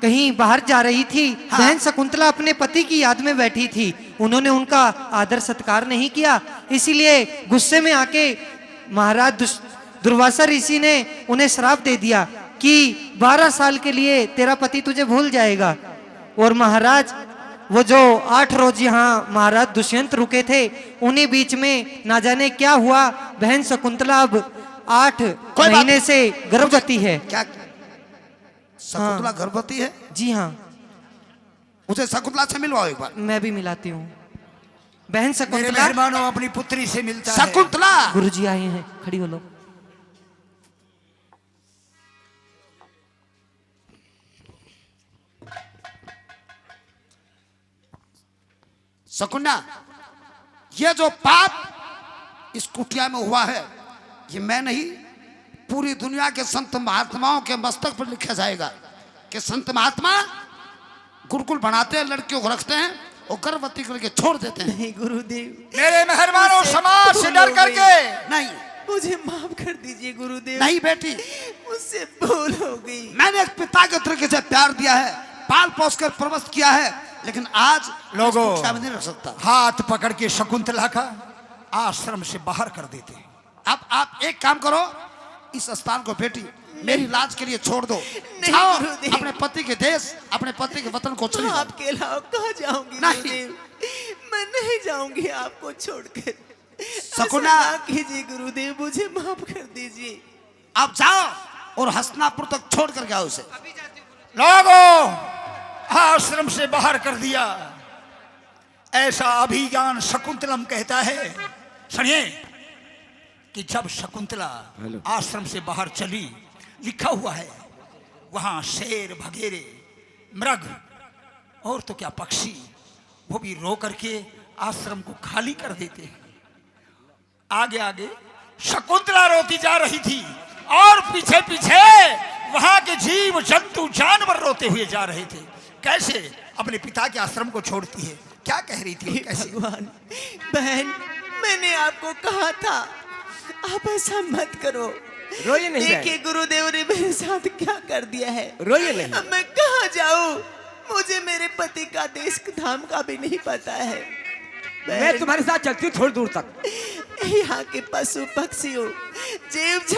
कहीं बाहर जा रही थी। हाँ। बहन शकुंतला अपने पति की याद में बैठी थी, उन्होंने उनका आदर सत्कार नहीं किया, इसीलिए गुस्से में आके महाराज दुर्वासा ऋषि ने उन्हें श्राप दे दिया कि 12 साल के लिए तेरा पति तुझे भूल जाएगा। और महाराज वो जो 8 रोज यहाँ महाराज दुष्यंत रुके थे, उन्हीं बीच में ना जाने क्या हुआ, बहन शकुंतला अब 8 कोई बात महीने नहीं। से गर्भवती है। क्या शकुंतला गर्भवती है? जी हाँ, मुझे शकुंतला से मिलवाओ एक बार। मैं भी मिलाती हूँ। बहन मेरे शकुंतला, मेहरबानों, अपनी पुत्री से मिलता है। शकुंतला, गुरुजी आए हैं, खड़ी हो लो। शकुन्या, ये जो पाप इस कुटिया में हुआ है, ये मैं नहीं, पूरी दुनिया के संत महात्माओं के मस्तक पर लिखा जाएगा कि संत महात्मा गुरुकुल बनाते हैं, लड़कियों को रखते हैं और गर्भवती करके छोड़ देते हैं। नहीं गुरुदेव, मेरे मेहरबानों, समाज से डर करके नहीं, मुझे माफ कर दीजिए गुरुदेव। नहीं बेटी, मुझसे भूल हो गई। मैंने एक पिता के तरीके से प्यार दिया है, पाल पोस कर प्रवस्त किया है, लेकिन आज लोगों, इसको क्या भी नहीं रख सकता। हाथ पकड़ के शकुंतला का आश्रम से बाहर कर देते हैं। अब आप एक काम करो, इस स्थान को बेटी मेरी लाज के लिए छोड़ दो। नहीं जाओ गुरुदेव। अपने पति के देश, अपने पति के वतन को चले जाओ। आपके अलावा कहाँ जाऊंगी नहीं। गुरुदेव? मैं नहीं जाऊंगी आपको छोड़कर। शकुना। ऐसा ना कीजिए गुरुदेव, मुझे माफ कर दीजिए। आप जाओ और हस्तिनापुर तक छोड़ कर गया उसे। लोगों, आश्रम से बाहर कर दिया, ऐसा अभिज्ञान शकुंतलम कहता है। सुनिए कि जब शकुंतला आश्रम से बाहर चली, लिखा हुआ है वहां शेर, भगेरे, मृग और तो क्या पक्षी, वो भी रो करके आश्रम को खाली कर देते हैं। आगे आगे शकुंतला रोती जा रही थी और पीछे पीछे वहां के जीव जंतु जानवर रोते हुए जा रहे थे। कैसे अपने पिता के आश्रम को छोड़ती है, क्या कह रही थी, कैसे? भगवान, बहन, मैंने आपको कहा था आप ऐसा मत करो। रोइए नहीं देखिए गुरुदेव ने मेरे साथ क्या कर दिया है। रोइए नहीं। अब मैं कहाँ जाऊँ? मुझे मेरे पति का देश धाम का भी नहीं पता है। मैं तुम्हारे साथ चलती हूँ थोड़ी दूर तक। यहाँ के पशु पक्षियों जीव